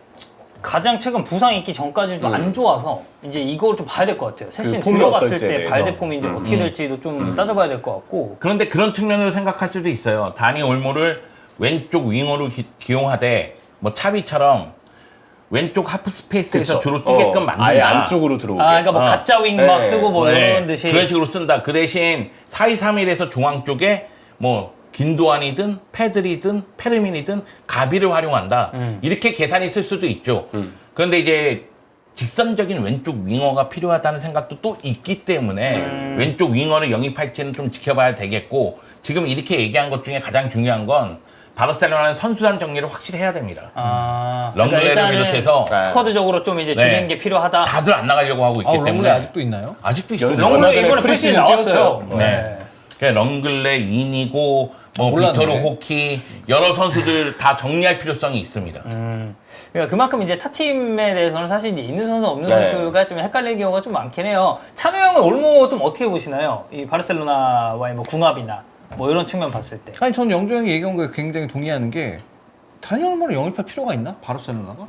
가장 최근 부상 있기 전까지 좀 안 좋아서 이제 이걸 좀 봐야 될 것 같아요. 세신 폼이 들어갔을 어떨지에 때 대해서. 발데 폼이 이제 어떻게 될지도 좀 따져봐야 될 것 같고. 그런데 그런 측면으로 생각할 수도 있어요. 다니 올모를 왼쪽 윙어로 기용하되 뭐 차비처럼 왼쪽 하프 스페이스에서 그쵸. 주로 뛰게끔 만든다. 아예 안쪽으로 들어오게. 아, 그러니까 뭐 가짜 윙막 네. 쓰고 뭐 네, 이런 듯이. 그런 식으로 쓴다. 그 대신 4-2-3-1에서 중앙 쪽에 뭐 긴도안이든 패들이든 페르민이든 가비를 활용한다. 이렇게 계산이 있을 수도 있죠. 그런데 이제 직선적인 왼쪽 윙어가 필요하다는 생각도 또 있기 때문에 왼쪽 윙어를 영입할지는 좀 지켜봐야 되겠고, 지금 이렇게 얘기한 것 중에 가장 중요한 건 바르셀로나는 선수단 정리를 확실히 해야 됩니다. 아, 런글레를 일단은 비롯해서 스쿼드적으로 좀 이제 줄이는 네. 게 필요하다. 다들 안 나가려고 하고 있기 런글레 때문에 아직도 있나요? 아직도 있어요. 연습- 런글레 얼마 전에 이번에 프리시즌 프리시즌 나왔어요. 뛰었어요. 네. 그러니까 런글레, 이니고, 뭐 몰랐네. 빅토르 호키 여러 선수들 다 정리할 필요성이 있습니다. 그러니까 그만큼 이제 타팀에 대해서는 사실 이제 있는 선수 없는 네. 선수가 좀 헷갈리는 경우가 좀 많긴 해요. 찬우 형은 올모 좀 어떻게 보시나요? 이 바르셀로나와의 뭐 궁합이나 뭐 이런 측면 봤을 때. 아니 저는 영조 형이 얘기한 거에 굉장히 동의하는 게 다니엘 올모를 영입할 필요가 있나? 바르셀로나가?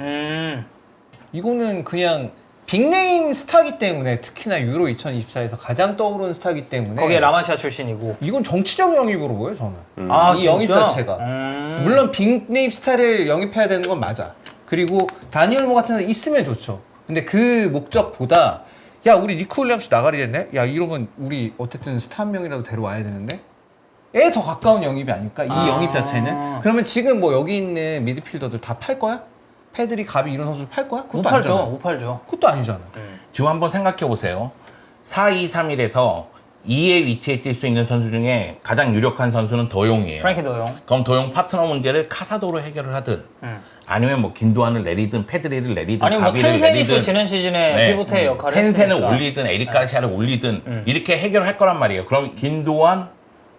이거는 그냥 빅네임 스타기 때문에, 특히나 유로 2024에서 가장 떠오르는 스타기 때문에 거기에 라마시아 출신이고. 이건 정치적 영입으로 보여요 저는. 아, 이 영입 진짜? 자체가. 물론 빅네임 스타를 영입해야 되는 건 맞아. 그리고 다니엘 올모 같은 애 있으면 좋죠. 근데 그 목적보다 야 우리 니코 윌리엄스 나가리 됐네? 야 이러면 우리 어쨌든 스타 한 명이라도 데려와야 되는데 에 더 가까운 영입이 아닐까? 이 영입 자체는. 그러면 지금 뭐 여기 있는 미드필더들 다 팔 거야? 패드리, 가비 이런 선수들 팔 거야? 못 그것도 팔죠. 아니잖아. 못 팔죠. 그것도 아니잖아. 지금 한번 생각해 보세요. 4-2-3-1에서 2의 위치에 뛸 수 있는 선수 중에 가장 유력한 선수는 더용이에요. 프랭키 더용. 그럼 더용 파트너 문제를 카사도로 해결을 하든, 아니면 뭐 긴도안을 내리든 페드리를 내리든 아니 뭐 가비를 텐센이 또 내리든, 지난 시즌에 네. 피보트의 역할을 텐센을 했으니까. 올리든 에릭 가르시아를 올리든 이렇게 해결할 거란 말이에요. 그럼 긴도안,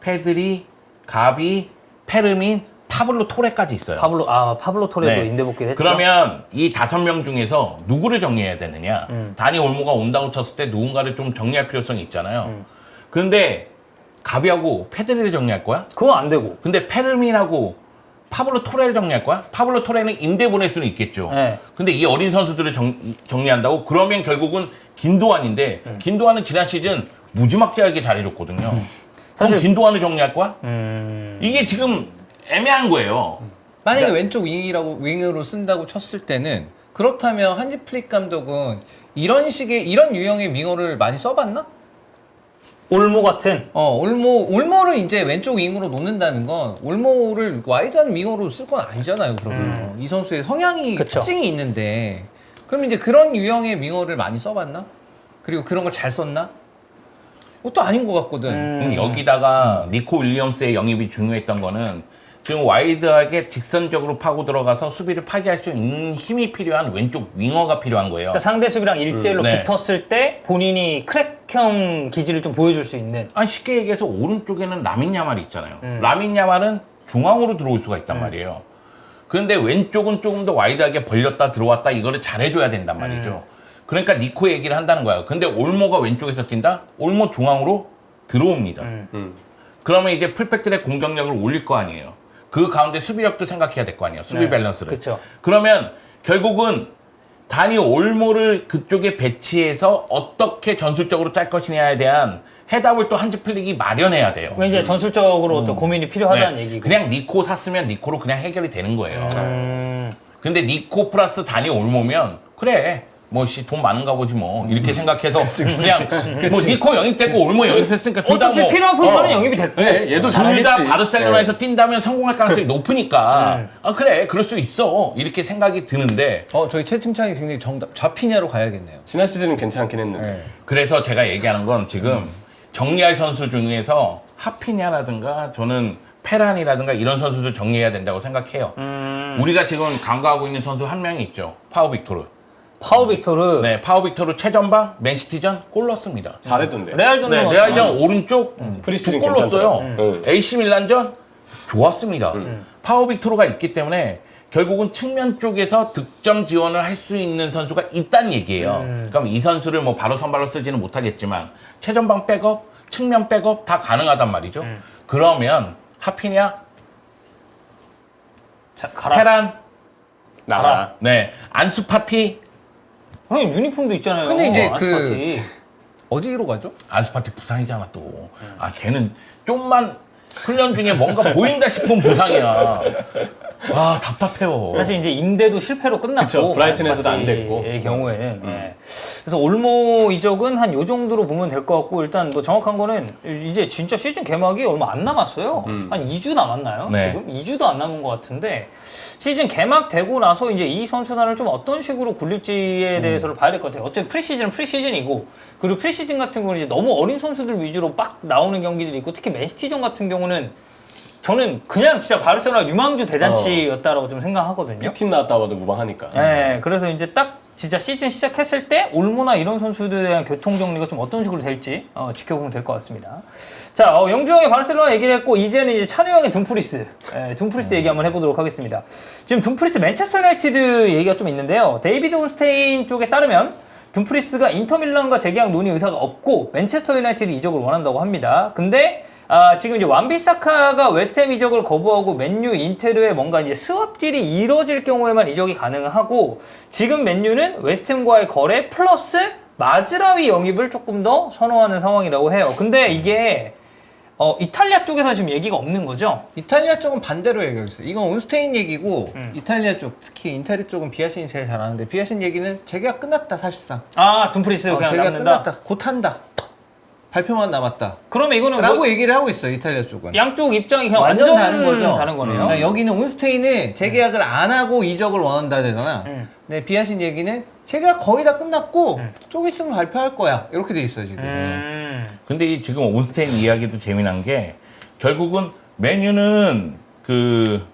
페드리, 가비, 페르민, 파블로 토레까지 있어요. 파블로 토레도 네. 임대 복귀를 했죠. 그러면 이 5명 중에서 누구를 정리해야 되느냐? 다니 올모가 온다고 쳤을 때 누군가를 좀 정리할 필요성이 있잖아요. 그런데 가비하고 페드리를 정리할 거야? 그건 안 되고. 근데 페르민하고 파블로 토레를 정리할 거야? 파블로 토레는 임대 보낼 수는 있겠죠. 네. 근데 이 어린 선수들을 정리한다고? 그러면 결국은 긴도안인데, 긴도안은 지난 시즌 무지막지하게 잘해줬거든요. 사실 사실- 긴도안을 정리할 거야? 이게 지금 애매한 거예요. 만약에 그러니까- 왼쪽 윙으로 쓴다고 쳤을 때는, 그렇다면 한지 플릭 감독은 이런 유형의 윙어를 많이 써봤나? 올모 같은. 올모를 이제 왼쪽 윙으로 놓는다는 건 올모를 와이드한 윙어로 쓸 건 아니잖아요. 그러면 이 선수의 성향이 그쵸. 특징이 있는데, 그럼 이제 그런 유형의 윙어를 많이 써봤나? 그리고 그런 걸 잘 썼나? 그것도 아닌 것 같거든. 그럼 여기다가 니코 윌리엄스의 영입이 중요했던 거는, 지금 와이드하게 직선적으로 파고 들어가서 수비를 파괴할 수 있는 힘이 필요한 왼쪽 윙어가 필요한 거예요. 그러니까 상대 수비랑 1대1로 네. 붙었을 때 본인이 크랙형 기질을 좀 보여줄 수 있는. 아니 쉽게 얘기해서 오른쪽에는 라민 야말이 있잖아요. 라민 야말은 중앙으로 들어올 수가 있단 말이에요. 그런데 왼쪽은 조금 더 와이드하게 벌렸다 들어왔다 이거를 잘해줘야 된단 말이죠. 그러니까 니코 얘기를 한다는 거예요. 근데 올모가 왼쪽에서 뛴다? 올모 중앙으로 들어옵니다. 그러면 이제 풀백들의 공격력을 올릴 거 아니에요. 그 가운데 수비력도 생각해야 될 거 아니에요. 수비 네. 밸런스를. 그쵸. 그러면 결국은 다니 올모를 그쪽에 배치해서 어떻게 전술적으로 짤 것이냐에 대한 해답을 또 한지 플릭이 마련해야 돼요. 그러니까 이제 전술적으로 또 고민이 필요하다는 네. 얘기고. 그냥 니코 샀으면 니코로 그냥 해결이 되는 거예요. 근데 니코 플러스 다니 올모면 그래 뭐 돈 많은가 보지 뭐 이렇게 생각해서 그냥 뭐 니코 영입됐고 올모 영입했으니까 둘 다 어차피 뭐 필요한 포지션은 영입이 됐고. 네, 얘도 둘 다 잘하겠지. 바르셀로나에서 뛴다면 성공할 가능성이 높으니까 아 그래 그럴 수 있어 이렇게 생각이 드는데 저희 채팅창이 굉장히 좌피냐로 가야겠네요. 지난 시즌은 괜찮긴 했는데. 그래서 제가 얘기하는 건 지금 정리할 선수 중에서 하피냐라든가 저는 페란이라든가 이런 선수들 정리해야 된다고 생각해요. 우리가 지금 간과하고 있는 선수 한 명이 있죠. 파우 빅토르. 파워 빅토르. 네, 파우 빅토르 최전방 맨시티전 골 넣었습니다. 잘했던데. 레알전 네, 레알전 오른쪽 프리시즌 2골 넣었어요. 괜찮더라. AC 밀란전 좋았습니다. 파워 빅토르가 있기 때문에 결국은 측면 쪽에서 득점 지원을 할 수 있는 선수가 있다는 얘기예요. 그럼 이 선수를 뭐 바로 선발로 쓰지는 못하겠지만 최전방 백업, 측면 백업 다 가능하단 말이죠. 그러면 하피냐, 자, 가라. 페란, 나가. 네, 안수파티. 형님 유니폼도 있잖아요. 근데 이제 아스파티. 어디로 가죠? 안수파티 부상이잖아 또. 아 걔는 좀만 훈련 중에 뭔가 보인다 싶으면 부상이야. 아 답답해요. 사실 이제 임대도 실패로 끝났고 그쵸, 브라이튼에서도 안 됐고. 의 경우에는 예. 그래서 올모 이적은 한 요 정도로 보면 될 것 같고 일단 뭐 정확한 거는 이제 진짜 시즌 개막이 얼마 안 남았어요. 한 2주 남았나요? 네. 지금 2주도 안 남은 것 같은데 시즌 개막되고 나서 이제 이 선수단을 좀 어떤 식으로 굴릴지에 대해서를 봐야 될 것 같아요. 어차피 프리시즌은 프리시즌이고 그리고 프리시즌 같은 경우는 이제 너무 어린 선수들 위주로 빡 나오는 경기들이 있고 특히 맨시티전 같은 경우는 저는 그냥 진짜 바르셀로나 유망주 대잔치였다라고 좀 생각하거든요. 팀 나왔다 와도 무방하니까. 네, 그래서 이제 딱 진짜 시즌 시작했을 때 올모나 이런 선수들에 대한 교통 정리가 좀 어떤 식으로 될지 지켜보면 될 것 같습니다. 자, 영주 형의 바르셀로나 얘기를 했고 이제는 이제 찬우 형의 둠프리스, 둠프리스 얘기 한번 해보도록 하겠습니다. 지금 둠프리스 맨체스터 유나이티드 얘기가 좀 있는데요. 데이비드 온스테인 쪽에 따르면 둠프리스가 인터밀란과 재계약 논의 의사가 없고 맨체스터 유나이티드 이적을 원한다고 합니다. 근데 지금 이제 완비사카가 웨스트햄 이적을 거부하고 맨유, 인테르에 뭔가 이제 스왑 딜이 이뤄질 경우에만 이적이 가능하고 지금 맨유는 웨스트햄과의 거래 플러스 마즈라위 영입을 조금 더 선호하는 상황이라고 해요. 근데 이게 이탈리아 쪽에서 지금 얘기가 없는 거죠? 이탈리아 쪽은 반대로 얘기하고 있어요. 이건 온스테인 얘기고 이탈리아 쪽 특히 인테리 쪽은 비아신이 제일 잘하는데 비아신 얘기는 재계약 끝났다 사실상. 아, 둠프리스 그냥 재계약 남는다? 끝났다. 곧 한다. 발표만 남았다. 그러면 이거는 라고 뭐 얘기를 하고 있어요. 이탈리아 쪽은. 양쪽 입장이 그냥 완전 완전 다른 거죠. 다른 거네요. 그러니까 여기는 온스테인은 재계약을 안 하고 이적을 원한다 되잖아. 네, 비아신 얘기는 재계약 거의 다 끝났고 좀 있으면 발표할 거야. 이렇게 돼 있어요 지금. 근데 이 지금 온스테인 이야기도 재미난 게 결국은 메뉴는 그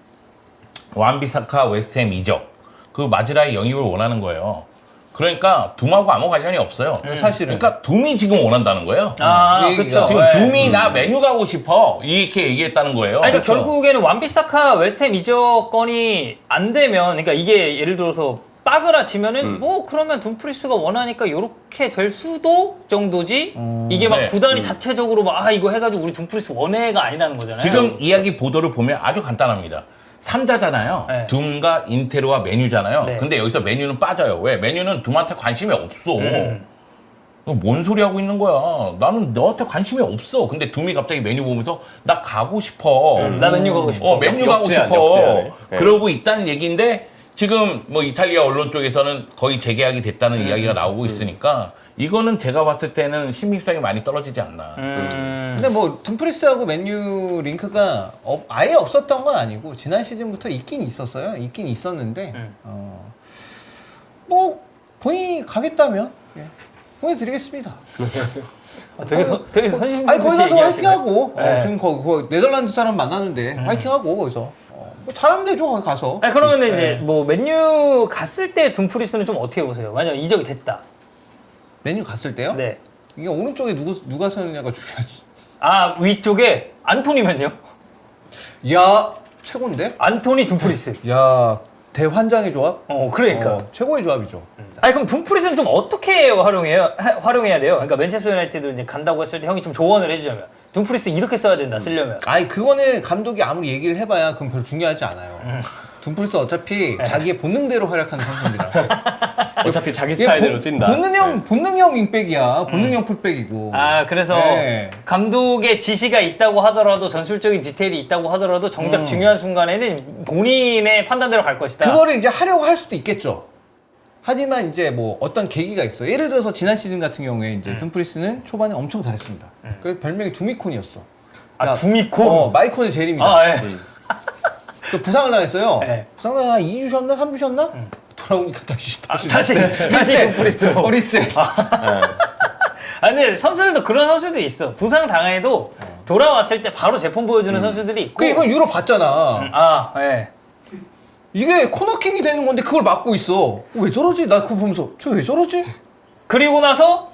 완비사카 웨스트햄 이적 그 마즈라이 영입을 원하는 거예요. 그러니까 둠하고 아무 관련이 없어요. 사실은. 그러니까 둠이 지금 원한다는 거예요. 아, 그 그렇죠. 얘기가. 지금 네. 둠이 나 메뉴 가고 싶어 이렇게 얘기했다는 거예요. 아니, 그러니까 그렇죠. 결국에는 완비사카 웨스트햄 이적 건이 안 되면, 그러니까 이게 예를 들어서 빠그라 치면은 뭐 그러면 둠프리스가 원하니까 이렇게 될 수도 정도지. 이게 막 네. 구단이 자체적으로 막 이거 해가지고 우리 둠프리스 원해가 아니라는 거잖아요. 지금 이야기 보도를 보면 아주 간단합니다. 3자잖아요. 네. 둠과 인테르와 메뉴잖아요. 네. 근데 여기서 메뉴는 빠져요. 왜? 메뉴는 둠한테 관심이 없어. 뭔 소리 하고 있는 거야? 나는 너한테 관심이 없어. 근데 둠이 갑자기 메뉴 보면서 나 가고 싶어. 나 맨유 가고 싶어. 메뉴 가고 역제안, 싶어. 역제안해. 네. 그러고 있다는 얘기인데 지금 뭐 이탈리아 언론 쪽에서는 거의 재계약이 됐다는 이야기가 나오고 있으니까 이거는 제가 봤을 때는 신빙성이 많이 떨어지지 않나. 근데 뭐 둠프리스하고 맨유 링크가 아예 없었던 건 아니고 지난 시즌부터 있긴 있었어요. 있긴 있었는데 뭐 본인이 가겠다면 보내드리겠습니다. 되게 선심. 아니 거기 가서 화이팅하고 네. 지금 거기 네덜란드 사람 만나는데 화이팅하고 거기서 뭐 잘하면 되죠 거기 가서. 아니, 그러면 이제 뭐 맨유 갔을 때 둠프리스는 좀 어떻게 보세요? 만약 이적이 됐다. 맨유 갔을 때요? 네. 이게 오른쪽에 누가 서느냐가 중요하지. 아, 위쪽에 안토니면요? 야 최고인데? 안토니 둠프리스. 야 대환장의 조합? 그러니까. 최고의 조합이죠. 아니 그럼 둠프리스는 좀 어떻게 활용해야 돼요? 그러니까 맨체스터 유나이티드 이제 간다고 했을 때 형이 좀 조언을 해주자면 둠프리스 이렇게 써야 된다 쓰려면. 아니 그거는 감독이 아무리 얘기를 해봐야 그건 별로 중요하지 않아요. 둠프리스 어차피 자기의 본능대로 활약하는 선수입니다. 어차피 자기 스타일대로 뛴다. 본능형 윙백이야. 본능형 풀백이고. 아 그래서 네. 감독의 지시가 있다고 하더라도 전술적인 디테일이 있다고 하더라도 정작 중요한 순간에는 본인의 판단대로 갈 것이다. 그거를 이제 하려고 할 수도 있겠죠. 하지만 이제 뭐 어떤 계기가 있어. 예를 들어서 지난 시즌 같은 경우에 이제 둠프리스는 초반에 엄청 잘했습니다. 그래서 별명이 두미콘이었어. 아, 두미콘? 마이콘의 제림이다. 아, 예. 그 부상을 당했어요. 네. 부상을 한 2주 쉬었나? 3주 쉬었나? 돌아오니까 다시 다시 둠프리스로. 리셋. 아 근데 선수들도 그런 선수들이 있어. 부상 당해도 돌아왔을 때 바로 제품 보여주는 선수들이 있고. 그 이건 유럽 봤잖아. 아 예. 이게 코너킥이 되는 건데 그걸 막고 있어. 왜 저러지? 나 그거 보면서 저 왜 저러지? 그리고 나서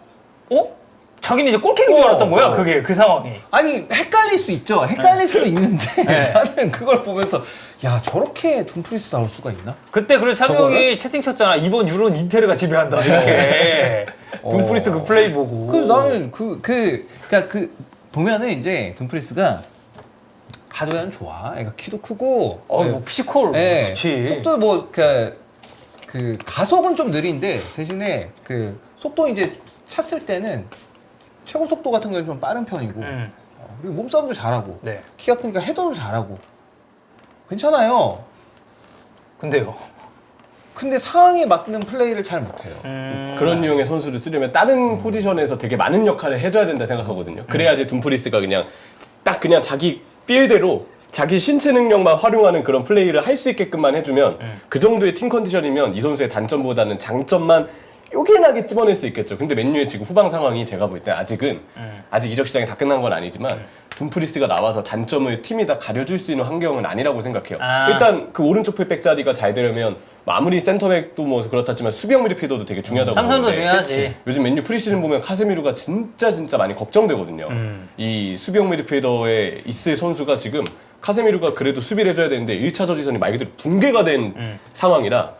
자기는 이제 골킥인 줄 알았던 거야. 그게 그 상황이. 아니 헷갈릴 수 있죠. 헷갈릴 수 있는데 네. 나는 그걸 보면서 야 저렇게 dum프리스 나올 수가 있나? 그때 그래 찬우 저거를? 형이 채팅 쳤잖아. 이번 유로는 인테르가 지배한다 이렇게. 둠프리스 그 플레이 보고. 그래서 나는 그러니까 보면은 이제 둠프리스가 하드웨어는 좋아. 애가 키도 크고. 뭐 피지컬 네. 좋지. 속도 뭐 그 가속은 좀 느린데 대신에 그 속도 이제 찼을 때는 최고 속도 같은 경우는 좀 빠른 편이고 그리고 몸싸움도 잘하고 네. 키가 크니까 헤더도 잘하고 괜찮아요. 근데요. 근데 상황에 맞는 플레이를 잘 못해요. 그런 유형의 선수를 쓰려면 다른 포지션에서 되게 많은 역할을 해줘야 된다 생각하거든요. 그래야지 둠프리스가 그냥 딱 그냥 자기 필대로 자기 신체 능력만 활용하는 그런 플레이를 할 수 있게끔만 해주면 그 정도의 팀 컨디션이면 이 선수의 단점보다는 장점만 요긴하게 찝어낼 수 있겠죠. 근데 맨유의 지금 후방 상황이 제가 볼 때 아직은 아직 이적 시장이 다 끝난 건 아니지만 둠프리스가 나와서 단점을 팀이 다 가려줄 수 있는 환경은 아니라고 생각해요. 아. 일단 그 오른쪽 풀백 자리가 잘 되려면 뭐 아무리 센터백도 뭐 그렇다지만 수비형 미드필더도 되게 중요하다고 삼선도 보는데 중요하지. 요즘 맨유 프리시즌 보면 카세미루가 진짜 많이 걱정되거든요. 이 수비형 미드필더에 있을 선수가 지금 카세미루가 그래도 수비를 해줘야 되는데 1차 저지선이 말 그대로 붕괴가 된 상황이라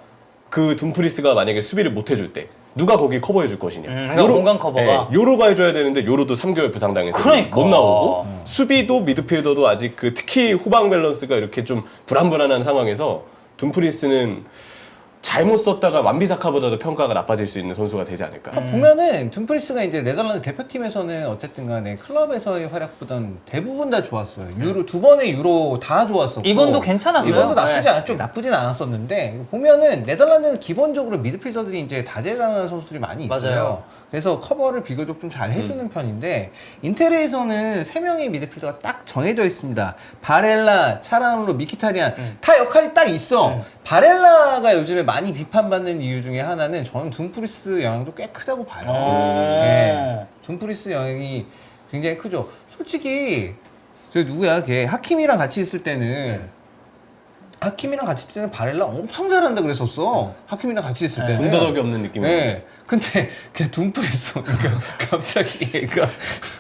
그 둠프리스가 만약에 수비를 못 해줄 때 누가 거기 커버해 줄 것이냐. 그러니까 공간 커버가. 요로가 해줘야 되는데 요로도 3개월 부상당해서 그러니까. 못 나오고 수비도 미드필더도 아직 그 특히 후방 밸런스가 이렇게 좀 불안불안한 상황에서 둠프리스는 잘못 썼다가 완비사카보다도 평가가 나빠질 수 있는 선수가 되지 않을까. 보면은 둠프리스가 이제 네덜란드 대표팀에서는 어쨌든 간에 클럽에서의 활약보다는 대부분 다 좋았어요. 유로 두 번의 유로 다 좋았었고 이번도 괜찮았어요. 이번도 나쁘지 네. 않, 좀 나쁘진 않았었는데 보면은 네덜란드는 기본적으로 미드필더들이 이제 다재다능한 선수들이 많이 있어요. 맞아요. 그래서 커버를 비교적 좀 잘 해주는 편인데 인테르에서는 3명의 미드필더가 딱 정해져 있습니다. 바렐라, 차라노로, 미키타리안 다 역할이 딱 있어. 바렐라가 요즘에 많이 비판받는 이유 중에 하나는 저는 둠프리스 영향도 꽤 크다고 봐요. 네. 둠프리스 영향이 굉장히 크죠. 솔직히 저 누구야? 걔 하킴이랑 같이 있을 때는 하킴이랑 같이 있을 때는 바렐라 엄청 잘한다 그랬었어. 하킴이랑 같이 있을 때는. 군더더기 없는 느낌이에요. 네. 근데 걔 둠프리스 오니까 갑자기 얘가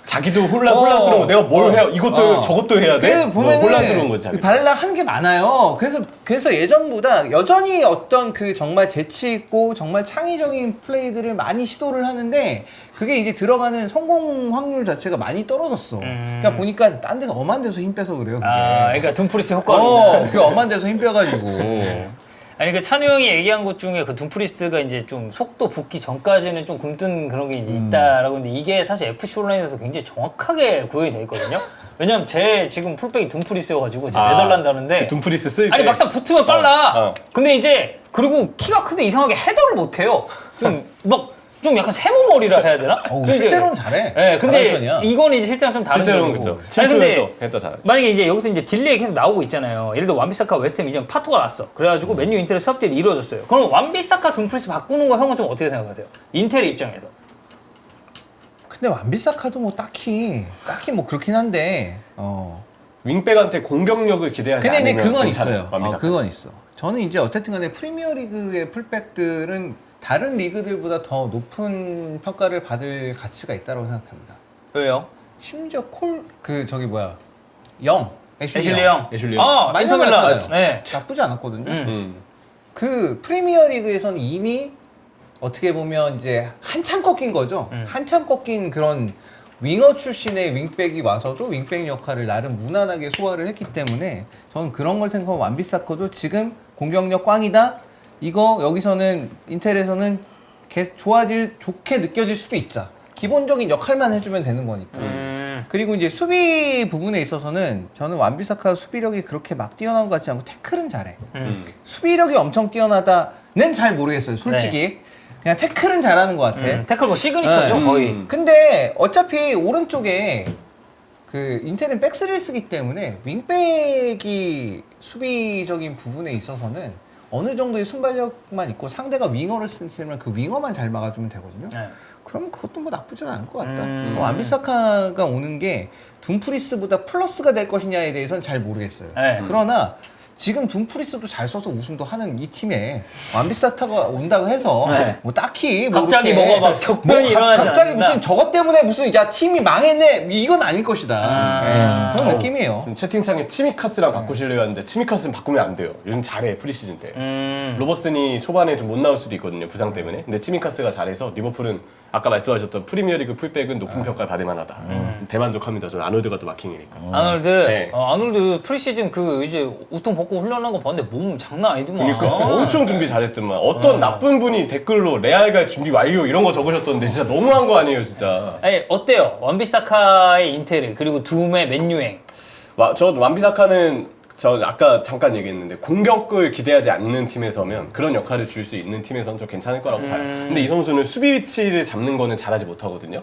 자기도 혼란스러운 거 내가 뭘 해야 이것도 저것도 해야 돼? 그 보면은 혼란스러운 거지. 자기. 바렐라 하는 게 많아요. 그래서 예전보다 여전히 어떤 그 정말 재치 있고 정말 창의적인 플레이들을 많이 시도를 하는데 그게 이제 들어가는 성공 확률 자체가 많이 떨어졌어. 그러니까 보니까 딴 데서 엄한 데서 힘 빼서 그래요. 그게. 그러니까 둠프리스 효과가. 그 엄한 데서 힘 빼가지고. 아니 그 찬우 형이 얘기한 것 중에 그 둠프리스가 이제 좀 속도 붙기 전까지는 좀 굼뜬 그런 게 이제 있다라고 근데 이게 사실 FC 온라인에서 굉장히 정확하게 구현이 돼 있거든요. 왜냐면 제 지금 풀백이 둠프리스여가지고 제 네덜란드 하는데 그 둠프리스 쓸 때. 아니 막상 붙으면 빨라. 어. 근데 이제 그리고 키가 큰데 이상하게 헤더를 못 해요. 좀 약간 세모머리라 해야 되나? 좀 이게- 실제로는 잘해. 네, 근데 잘하는 편이야. 이건 이제 실제랑 좀 다른 실제로는 점이고. 그죠. 아니 근데 침투해서 했다 잘. 만약에 이제 여기서 이제 딜레이 계속 나오고 있잖아요. 예를 들어 완비사카 웨스트햄 이전 파토가 났어. 그래가지고 맨유 인텔의 수업들이 이루어졌어요. 그럼 완비사카 둠프리스 바꾸는 거 형은 좀 어떻게 생각하세요? 인텔의 입장에서. 근데 완비사카도 뭐 딱히 뭐 그렇긴 한데. 윙백한테 공격력을 기대하지 근데 이제 않으면 그건 괜찮아요, 있어요. 완비사카. 그건 있어. 저는 이제 어쨌든 간에 프리미어리그의 풀백들은 다른 리그들보다 더 높은 평가를 받을 가치가 있다고 생각합니다. 왜요? 심지어 애슐리 애슐리 영. 형. 애슐리 형. 많이 인터밀란. 나갔잖아요. 네. 나쁘지 않았거든요. 음. 그 프리미어리그에서는 이미 어떻게 보면 이제 한참 꺾인 거죠. 한참 꺾인 그런 윙어 출신의 윙백이 와서도 윙백 역할을 나름 무난하게 소화를 했기 때문에 저는 그런 걸 생각하면 완비사커도 지금 공격력 꽝이다. 이거 여기서는 인텔에서는 좋게 느껴질 수도 있자. 기본적인 역할만 해주면 되는 거니까. 그리고 이제 수비 부분에 있어서는 저는 완비사카 수비력이 그렇게 막 뛰어난 것 같지 않고 태클은 잘해. 수비력이 엄청 뛰어나다는 잘 모르겠어요. 솔직히. 그냥 태클은 잘하는 것 같아. 태클 뭐 시그니처죠 거의. 근데 어차피 오른쪽에 그 인텔은 백스를 쓰기 때문에 윙백이 수비적인 부분에 있어서는 어느 정도의 순발력만 있고 상대가 윙어를 쓰면 그 윙어만 잘 막아주면 되거든요. 네. 그럼 그것도 뭐 나쁘진 않을 것 같다. 완비사카가 오는 게 둠프리스보다 플러스가 될 것이냐에 대해서는 잘 모르겠어요. 네. 그러나 지금 둠프리스도 잘 써서 우승도 하는 이 팀에 완비사카가 온다고 해서 네. 뭐 딱히 뭐 갑자기 그렇게 뭐가 막 격변이 일어나지 갑자기 않는다. 무슨 저것 때문에 무슨 야 팀이 망했네 이건 아닐 것이다. 그런 느낌이에요. 지금 채팅창에 치미카스랑 바꾸실래요 하는데 치미카스는 바꾸면 안 돼요. 요즘 잘해 프리시즌 때. 로버슨이 초반에 좀 못 나올 수도 있거든요 부상 때문에. 근데 치미카스가 잘해서 리버풀은 아까 말씀하셨던 프리미어리그 풀백은 높은 평가를 받을 만하다. 대만족합니다. 저는 아놀드가 또 마킹이니까. 아놀드, 네. 아놀드 프리시즌 그 이제 우통 벗고 훈련한 거 봤는데 몸 장난 아니더만. 그러니까 엄청 준비 잘했더만. 어떤 나쁜 분이 댓글로 레알 갈 준비 완료 이런 거 적으셨던데 진짜 너무한 거 아니에요 진짜. 아니 어때요? 완비사카의 인테르 그리고 둠의 맨유행. 저 완비사카는 저 아까 잠깐 얘기했는데 공격을 기대하지 않는 팀에서면 그런 역할을 줄 수 있는 팀에서는 좀 괜찮을 거라고 봐요. 근데 이 선수는 수비 위치를 잡는 거는 잘하지 못하거든요.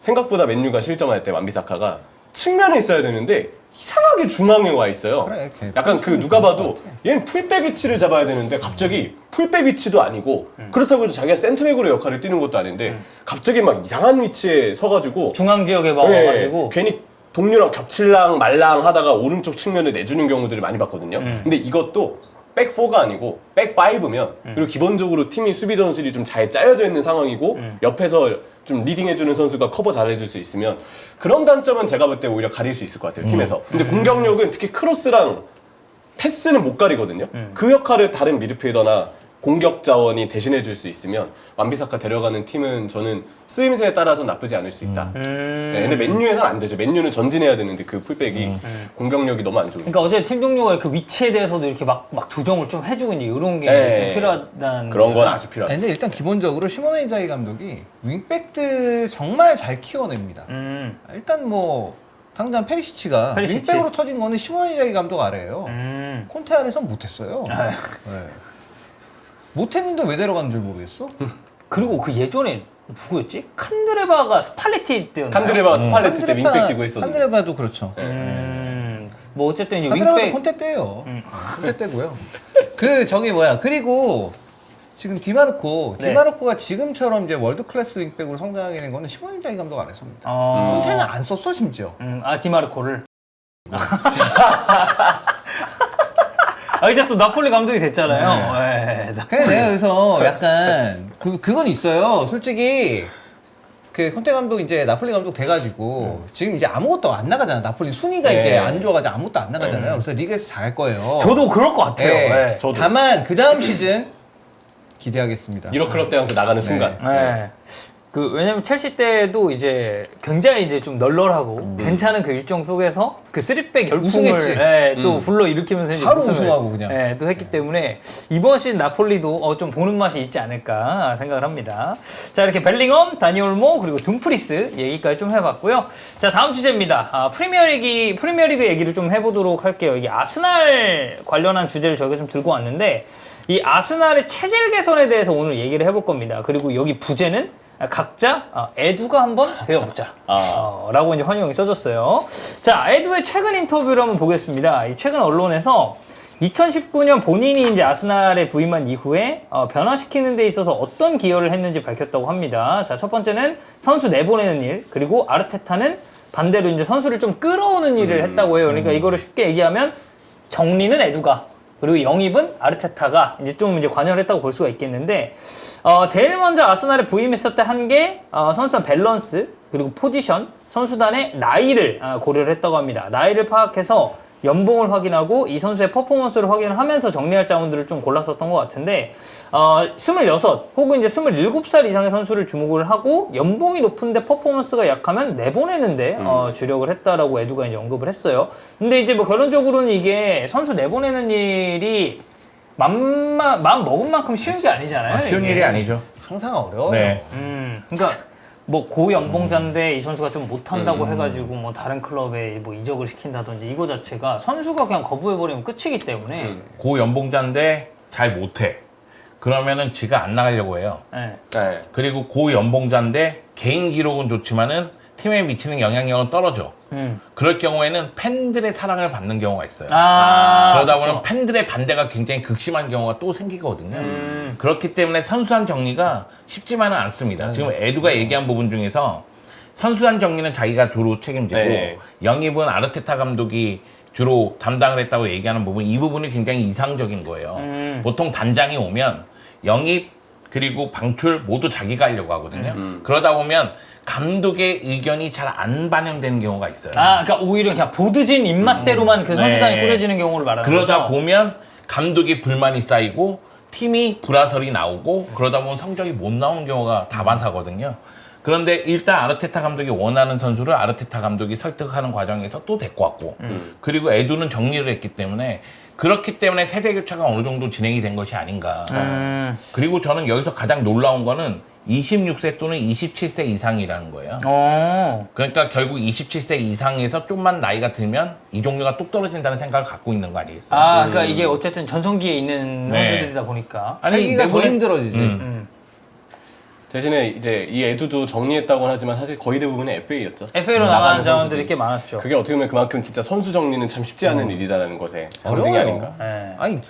생각보다 맨유가 실점할 때 완비사카가 측면에 있어야 되는데 이상하게 중앙에 와 있어요. 그래, 걔 약간 그 누가 봐도 얘는 풀백 위치를 잡아야 되는데 갑자기 풀백 위치도 아니고 그렇다고 해서 자기가 센터백으로 역할을 뛰는 것도 아닌데 갑자기 막 이상한 위치에 서가지고 중앙 지역에 막아가지고 괜히 동료랑 겹칠랑 말랑 하다가 오른쪽 측면에 내주는 경우들을 많이 봤거든요. 근데 이것도 백4가 아니고 백5면 그리고 기본적으로 팀이 수비 전술이 좀 잘 짜여져 있는 상황이고 옆에서 좀 리딩해주는 선수가 커버 잘해줄 수 있으면 그런 단점은 제가 볼 때 오히려 가릴 수 있을 것 같아요, 팀에서. 근데 공격력은 특히 크로스랑 패스는 못 가리거든요. 그 역할을 다른 미드필더나 공격 자원이 대신해 줄 수 있으면 완비사카 데려가는 팀은 저는 쓰임새에 따라서 나쁘지 않을 수 있다. 네, 근데 맨유에서는 안 되죠. 맨유는 전진해야 되는데 그 풀백이 공격력이 너무 안 좋으니까. 그러니까 어제 팀 동료가 그 위치에 대해서도 이렇게 막 조정을 좀 해주고 이제 이런 게 네. 좀 필요하다는 그런 건 거잖아요. 아주 필요하다. 근데 일단 기본적으로 시모네 인자기 감독이 윙백들 정말 잘 키워냅니다. 일단 뭐 당장 페리시치가 페리시치. 윙백으로 터진 거는 시모네 인자기 감독 아래예요. 콘테 아래선 못했어요. 네. 못했는데 왜 데려가는 줄 모르겠어. 그리고 그 예전에 누구였지? 칸드레바가 스팔레티 때였나요? 칸드레바 스팔레티 때 윙백 뛰고 있었는데. 칸드레바도 그렇죠. 뭐 어쨌든 이제 칸드레바도 윙백 콘테 때예요. 콘테 때고요. 그 저기 뭐야? 그리고 지금 디마르코, 네. 디마르코가 지금처럼 이제 월드 클래스 윙백으로 성장하게 된 거는 시모네 인자기 감독 아래서입니다. 콘테는 안 썼어 심지어. 디마르코를. 이제 또 나폴리 감독이 됐잖아요. 네. 그냥 내가 그래서 약간 그건 있어요. 솔직히 그 콘테 감독 이제 나폴리 감독 돼가지고 지금 이제 아무것도 안 나가잖아. 나폴리 순위가 네. 이제 안 좋아가지고 아무것도 안 나가잖아요. 그래서 리그에서 잘할 거예요. 저도 그럴 것 같아요. 네. 네. 저도. 다만 그 다음 시즌 기대하겠습니다. 유럽 클럽 대항서 나가는 순간. 네. 그 왜냐면 첼시 때도 이제 굉장히 이제 좀 널널하고 괜찮은 그 일정 속에서 그 3백 열풍을 우승했지. 또 불러 일으키면서 이제 바로 우승을, 우승하고 그냥. 또 했기 때문에 이번 시즌 나폴리도 좀 보는 맛이 있지 않을까 생각을 합니다. 자, 이렇게 벨링엄, 다니올모 그리고 둠프리스 얘기까지 좀 해봤고요. 자, 다음 주제입니다. 프리미어리그 얘기를 좀 해보도록 할게요. 이게 아스날 관련한 주제를 저희가 좀 들고 왔는데 이 아스날의 체질 개선에 대해서 오늘 얘기를 해볼 겁니다. 그리고 여기 부제는 각자 에두가 한번 되어보자 라고 이제 환희 형이 써줬어요. 자, 에두의 최근 인터뷰를 한번 보겠습니다. 이 최근 언론에서 2019년 본인이 이제 아스날에 부임한 이후에 변화시키는 데 있어서 어떤 기여를 했는지 밝혔다고 합니다. 자, 첫 번째는 선수 내보내는 일, 그리고 아르테타는 반대로 이제 선수를 좀 끌어오는 일을 했다고 해요. 그러니까 이거를 쉽게 얘기하면 정리는 에두가, 그리고 영입은 아르테타가 이제 좀 이제 관여를 했다고 볼 수가 있겠는데, 제일 먼저 아스날에 부임했을 때 한 게 선수단 밸런스, 그리고 포지션, 선수단의 나이를 고려를 했다고 합니다. 나이를 파악해서 연봉을 확인하고 이 선수의 퍼포먼스를 확인을 하면서 정리할 자원들을 좀 골랐었던 것 같은데, 26 혹은 이제 27살 이상의 선수를 주목을 하고 연봉이 높은데 퍼포먼스가 약하면 내보내는데 주력을 했다라고 에두가 이제 언급을 했어요. 근데 이제 뭐 결론적으로는 이게 선수 내보내는 일이 마음 먹은 만큼 쉬운 게 아니잖아요. 쉬운 이게. 일이 아니죠. 항상 어려워요. 네. 그러니까 뭐 고연봉자인데 이 선수가 좀 못한다고 해가지고 뭐 다른 클럽에 뭐 이적을 시킨다든지 이거 자체가 선수가 그냥 거부해버리면 끝이기 때문에. 고연봉자인데 잘 못해. 그러면은 지가 안 나가려고 해요. 네. 네. 그리고 고연봉자인데 개인 기록은 좋지만은 팀에 미치는 영향력은 떨어져. 그럴 경우에는 팬들의 사랑을 받는 경우가 있어요. 그러다 보면 팬들의 반대가 굉장히 극심한 경우가 또 생기거든요. 그렇기 때문에 선수단 정리가 쉽지만은 않습니다. 지금 에두가 얘기한 부분 중에서 선수단 정리는 자기가 주로 책임지고 네. 영입은 아르테타 감독이 주로 담당을 했다고 얘기하는 부분, 이 부분이 굉장히 이상적인 거예요. 보통 단장이 오면 영입 그리고 방출 모두 자기가 하려고 하거든요. 그러다 보면 감독의 의견이 잘 안 반영되는 경우가 있어요. 그러니까 오히려 그냥 보드진 입맛대로만 그 선수단이 네. 꾸려지는 경우를 말하는 그러다 거죠. 보면 감독의 불만이 쌓이고 팀이 불화설이 나오고 그러다 보면 성적이 못 나오는 경우가 다반사거든요. 그런데 일단 아르테타 감독이 원하는 선수를 아르테타 감독이 설득하는 과정에서 또 데리고 왔고 그리고 에두는 정리를 했기 때문에 그렇기 때문에 세대 교체가 어느 정도 진행이 된 것이 아닌가. 그리고 저는 여기서 가장 놀라운 거는 26세 또는 27세 이상이라는 거예요. 어. 그러니까 결국 27세 이상에서 좀만 나이가 들면 이적료가 뚝 떨어진다는 생각을 갖고 있는 거 아니겠어요? 아, 그러니까 이게 어쨌든 전성기에 있는 네. 선수들이다 보니까. 하기가 더 내보내- 힘들어지지. 대신에 이제 이 에두도 정리했다고는 하지만 사실 거의 대부분은 FA였죠. FA로 나가는 나가는 자원들이 선수들이. 꽤 많았죠. 그게 어떻게 보면 그만큼 진짜 선수 정리는 참 쉽지 않은 일이다라는 것에 상징이 어려워요. 아닌가. 예. 아니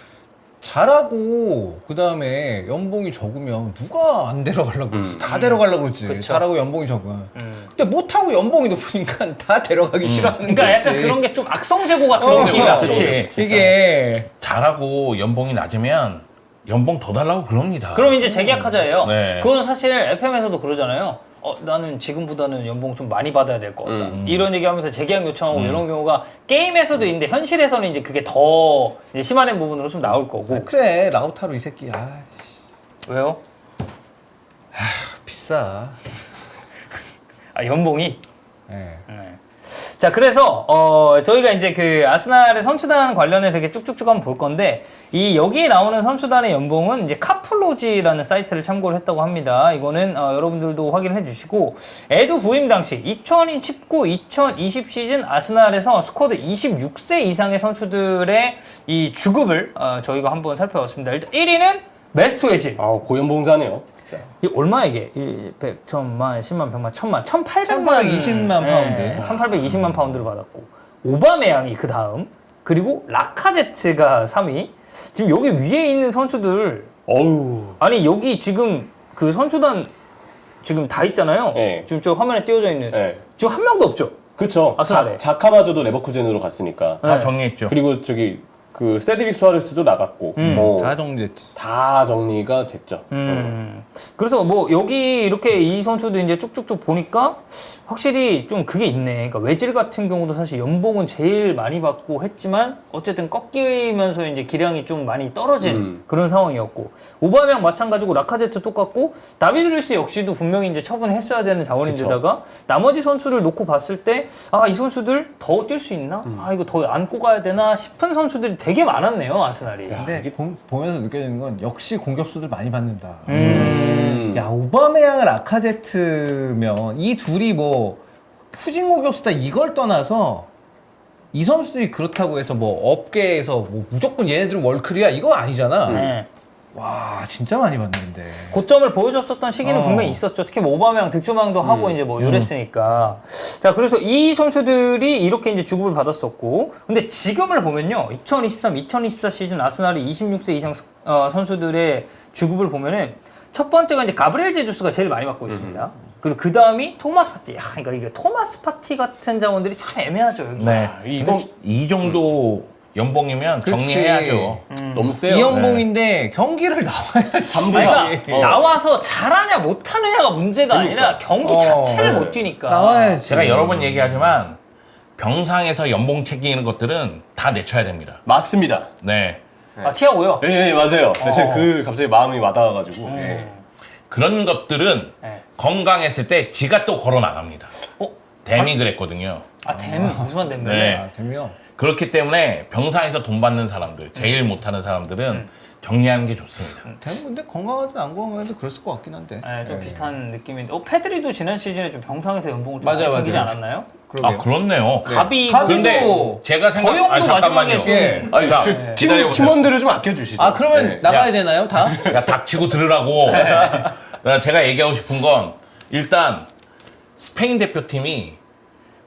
잘하고 그 다음에 연봉이 적으면 누가 안 데려가려고 그러지? 다 데려가려고 그러지. 그쵸. 잘하고 연봉이 적으면. 근데 못하고 연봉이 높으니까 다 데려가기 싫어하는 그러니까 거지. 약간 그런 게 좀 악성재고 같은 어, 느낌이야. 그치. 이게 잘하고 연봉이 낮으면 연봉 더 달라고 그럽니다. 그럼 이제 재계약하자예요. 네. 그건 사실 FM에서도 그러잖아요. 나는 지금보다는 연봉 좀 많이 받아야 될 것 같다. 이런 얘기하면서 재계약 요청하고 이런 경우가 게임에서도 있는데 현실에서는 이제 그게 더 이제 심화된 부분으로 좀 나올 거고. 그래 라우타로 이 새끼 왜요? 비싸. 아, 연봉이. 예. 네. 자, 그래서 저희가 이제 그 아스날의 선수단 관련해서 이렇게 쭉쭉쭉 한번 볼 건데 이 여기에 나오는 선수단의 연봉은 이제 카플로지라는 사이트를 참고를 했다고 합니다. 이거는 여러분들도 확인해 주시고 에두 부임 당시 2019-2020 시즌 아스날에서 스쿼드 26세 이상의 선수들의 이 주급을 저희가 한번 살펴봤습니다. 일단 1위는 메스트 웨질. 아 고연봉자네요. 진짜. 이 얼마 이게? 1, 100, 1000만, 10만, 100만, 1000만, 1800만 1820만 파운드. 1820만 파운드를 받았고 오바메양이 그 다음 그리고 라카제트가 3위. 지금 여기 위에 있는 선수들 어우. 아니 여기 지금 그 선수단 지금 다 있잖아요. 네. 지금 저 화면에 띄워져 있는 네. 지금 한 명도 없죠. 그쵸. 아스날에. 자카마저도 레버쿠젠으로 갔으니까. 다 네. 정리했죠. 그리고 저기 그 세드릭 수아레스도 나갔고. 다 정리됐지. 다 정리가 됐죠. 그래서 뭐 여기 이렇게 이 선수들 이제 쭉쭉쭉 보니까 확실히 좀 그게 있네. 그러니까 외질 같은 경우도 사실 연봉은 제일 많이 받고 했지만 어쨌든 꺾이면서 이제 기량이 좀 많이 떨어진 그런 상황이었고 오바메양 마찬가지고 라카제트 똑같고 다비드 루이스 역시도 분명히 이제 처분했어야 되는 자원인데다가 나머지 선수를 놓고 봤을 때 아 이 선수들 더 뛸 수 있나? 아 이거 더 안고 가야 되나 싶은 선수들이 되게 많았네요 아스날이. 근데 보면서 느껴지는 건 역시 공격수들 많이 받는다. 음. 야 오바메양 라카제트면 이 둘이 뭐 후진 공격수다 이걸 떠나서 이 선수들이 그렇다고 해서 뭐 업계에서 뭐 무조건 얘네들은 월클이야 이거 아니잖아. 네. 와 진짜 많이 받는데. 고점을 보여줬었던 시기는 분명히 있었죠. 특히 뭐 오바메양 득점왕도 하고 이제 뭐 이랬으니까. 자, 그래서 이 선수들이 이렇게 이제 주급을 받았었고, 근데 지금을 보면요, 2023-2024 시즌 아스날이 26세 이상 선수들의 주급을 보면은 첫 번째가 이제 가브리엘 제주스가 제일 많이 받고 있습니다. 그리고 그 다음이 토마스 파티. 야, 그러니까 이게 토마스 파티 같은 자원들이 참 애매하죠 여기. 네. 이건 이 정도 연봉이면 그치. 정리해야죠. 너무 세요. 이 연봉인데 경기를 나와야지. 그러니까 나와서 잘하냐 못하느냐가 문제가 아니라 경기 자체를 네. 못 뛰니까. 나와야지. 제가 여러 번 얘기하지만 병상에서 연봉 챙기는 것들은 다 내쳐야 됩니다. 맞습니다. 네. 아 티아고요. 예, 예, 맞아요. 제가 그 갑자기 마음이 와닿아가지고. 예. 그런 것들은 네. 건강했을 때 지가 또 걸어 나갑니다. 어? 댐이 그랬거든요. 아 댐 무슨 댐? 네. 아, 되면 그렇기 때문에 병상에서 돈 받는 사람들, 제일 못하는 사람들은 정리하는 게 좋습니다. 대부분 근데 건강하든 안 건강해도 그랬을 것 같긴 한데. 네, 좀 예. 비슷한 느낌인데. 페드리도 지난 시즌에 좀 병상에서 연봉을 좀 맞아요, 많이 챙기지 맞아요. 않았나요? 그러게요. 아 그렇네요. 가비 가비도 근데 제가 거의 없는 잠깐만요. 마지막에 예. 아니, 자, 팀, 팀원들을 좀 아껴주시죠. 아 그러면 예. 나가야 야. 되나요 다? 야 닥치고 들으라고. 제가 얘기하고 싶은 건 일단 스페인 대표팀이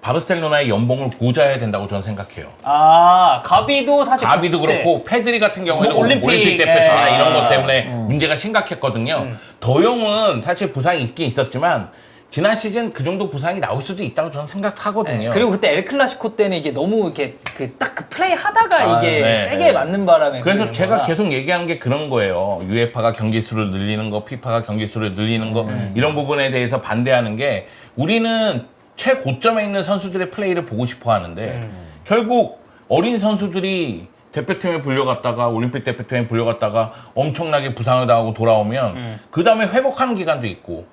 바르셀로나의 연봉을 보좌해야 된다고 저는 생각해요. 아 가비도 사실 가비도 그때 그렇고 페드리 같은 경우에는 뭐 올림픽, 대표팀이나 예. 이런 것 때문에 문제가 심각했거든요. 더용은 사실 부상이 있긴 있었지만 지난 시즌 그 정도 부상이 나올 수도 있다고 저는 생각하거든요. 그리고 그때 엘 클라시코 때는 이게 너무 이렇게 딱 그 플레이 하다가 아, 이게 네, 세게 네. 맞는 바람에 그래서 그러는 제가 거라. 계속 얘기하는 게 그런 거예요. UEFA가 경기 수를 늘리는 거, FIFA가 경기 수를 늘리는 거 이런 부분에 대해서 반대하는 게 우리는 최고점에 있는 선수들의 플레이를 보고 싶어 하는데 결국 어린 선수들이 대표팀에 불려갔다가 올림픽 대표팀에 불려갔다가 엄청나게 부상을 당하고 돌아오면 그 다음에 회복하는 기간도 있고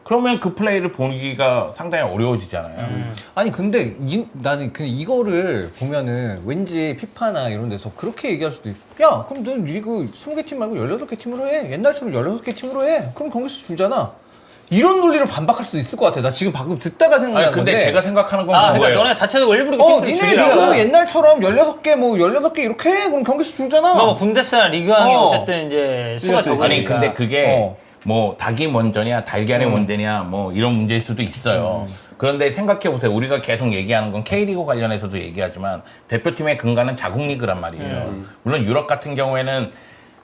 그러면 그 플레이를 보기가 상당히 어려워지잖아요. 아니 근데 나는 그 이거를 보면은 왠지 피파나 이런 데서 그렇게 얘기할 수도 있어. 야 그럼 넌 리그 20개 팀 말고 18개 팀으로 해. 옛날처럼 16개 팀으로 해. 그럼 경기수 줄잖아. 이런 논리를 반박할 수 있을 것 같아. 나 지금 방금 듣다가 생각난 아니 근데 건데. 제가 생각하는 건 아, 그거예요. 그러니까 너네 자체적으로 일부러 팀들 니네 줄이라고. 리그 옛날처럼 16개 뭐 18개 이렇게 해. 그럼 경기수 줄잖아. 뭐 분데스나 리그왕이 어쨌든 이제 수가 그렇죠. 적으니까. 아니 근데 그게 어. 뭐 닭이 먼저냐 달걀이 먼저냐 뭐 이런 문제일 수도 있어요. 그런데 생각해 보세요. 우리가 계속 얘기하는 건 K리그 관련해서도 얘기하지만 대표팀의 근간은 자국 리그란 말이에요. 물론 유럽 같은 경우에는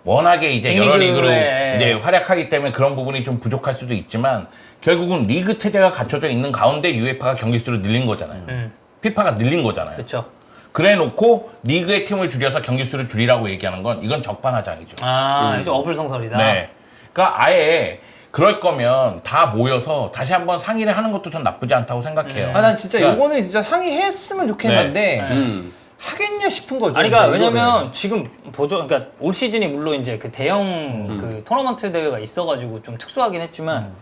워낙에 이제 여러 리그로 빅리그에. 이제 활약하기 때문에 그런 부분이 좀 부족할 수도 있지만 결국은 리그 체제가 갖춰져 있는 가운데 UEFA가 경기 수를 늘린 거잖아요. 피파가 늘린 거잖아요. 그렇죠. 그래 놓고 리그의 팀을 줄여서 경기 수를 줄이라고 얘기하는 건 이건 적반하장이죠. 아, 좀 어불성설이다. 네. 그러니까 아예 그럴 거면 다 모여서 다시 한번 상의를 하는 것도 전 나쁘지 않다고 생각해요. 난 진짜 그러니까 요거는 진짜 상의했으면 좋겠는데 하겠냐 싶은 거죠. 아니, 그러니까 이거를. 왜냐면 지금 보죠. 그러니까 올 시즌이 물론 이제 그 대형 그 토너먼트 대회가 있어가지고 좀 특수하긴 했지만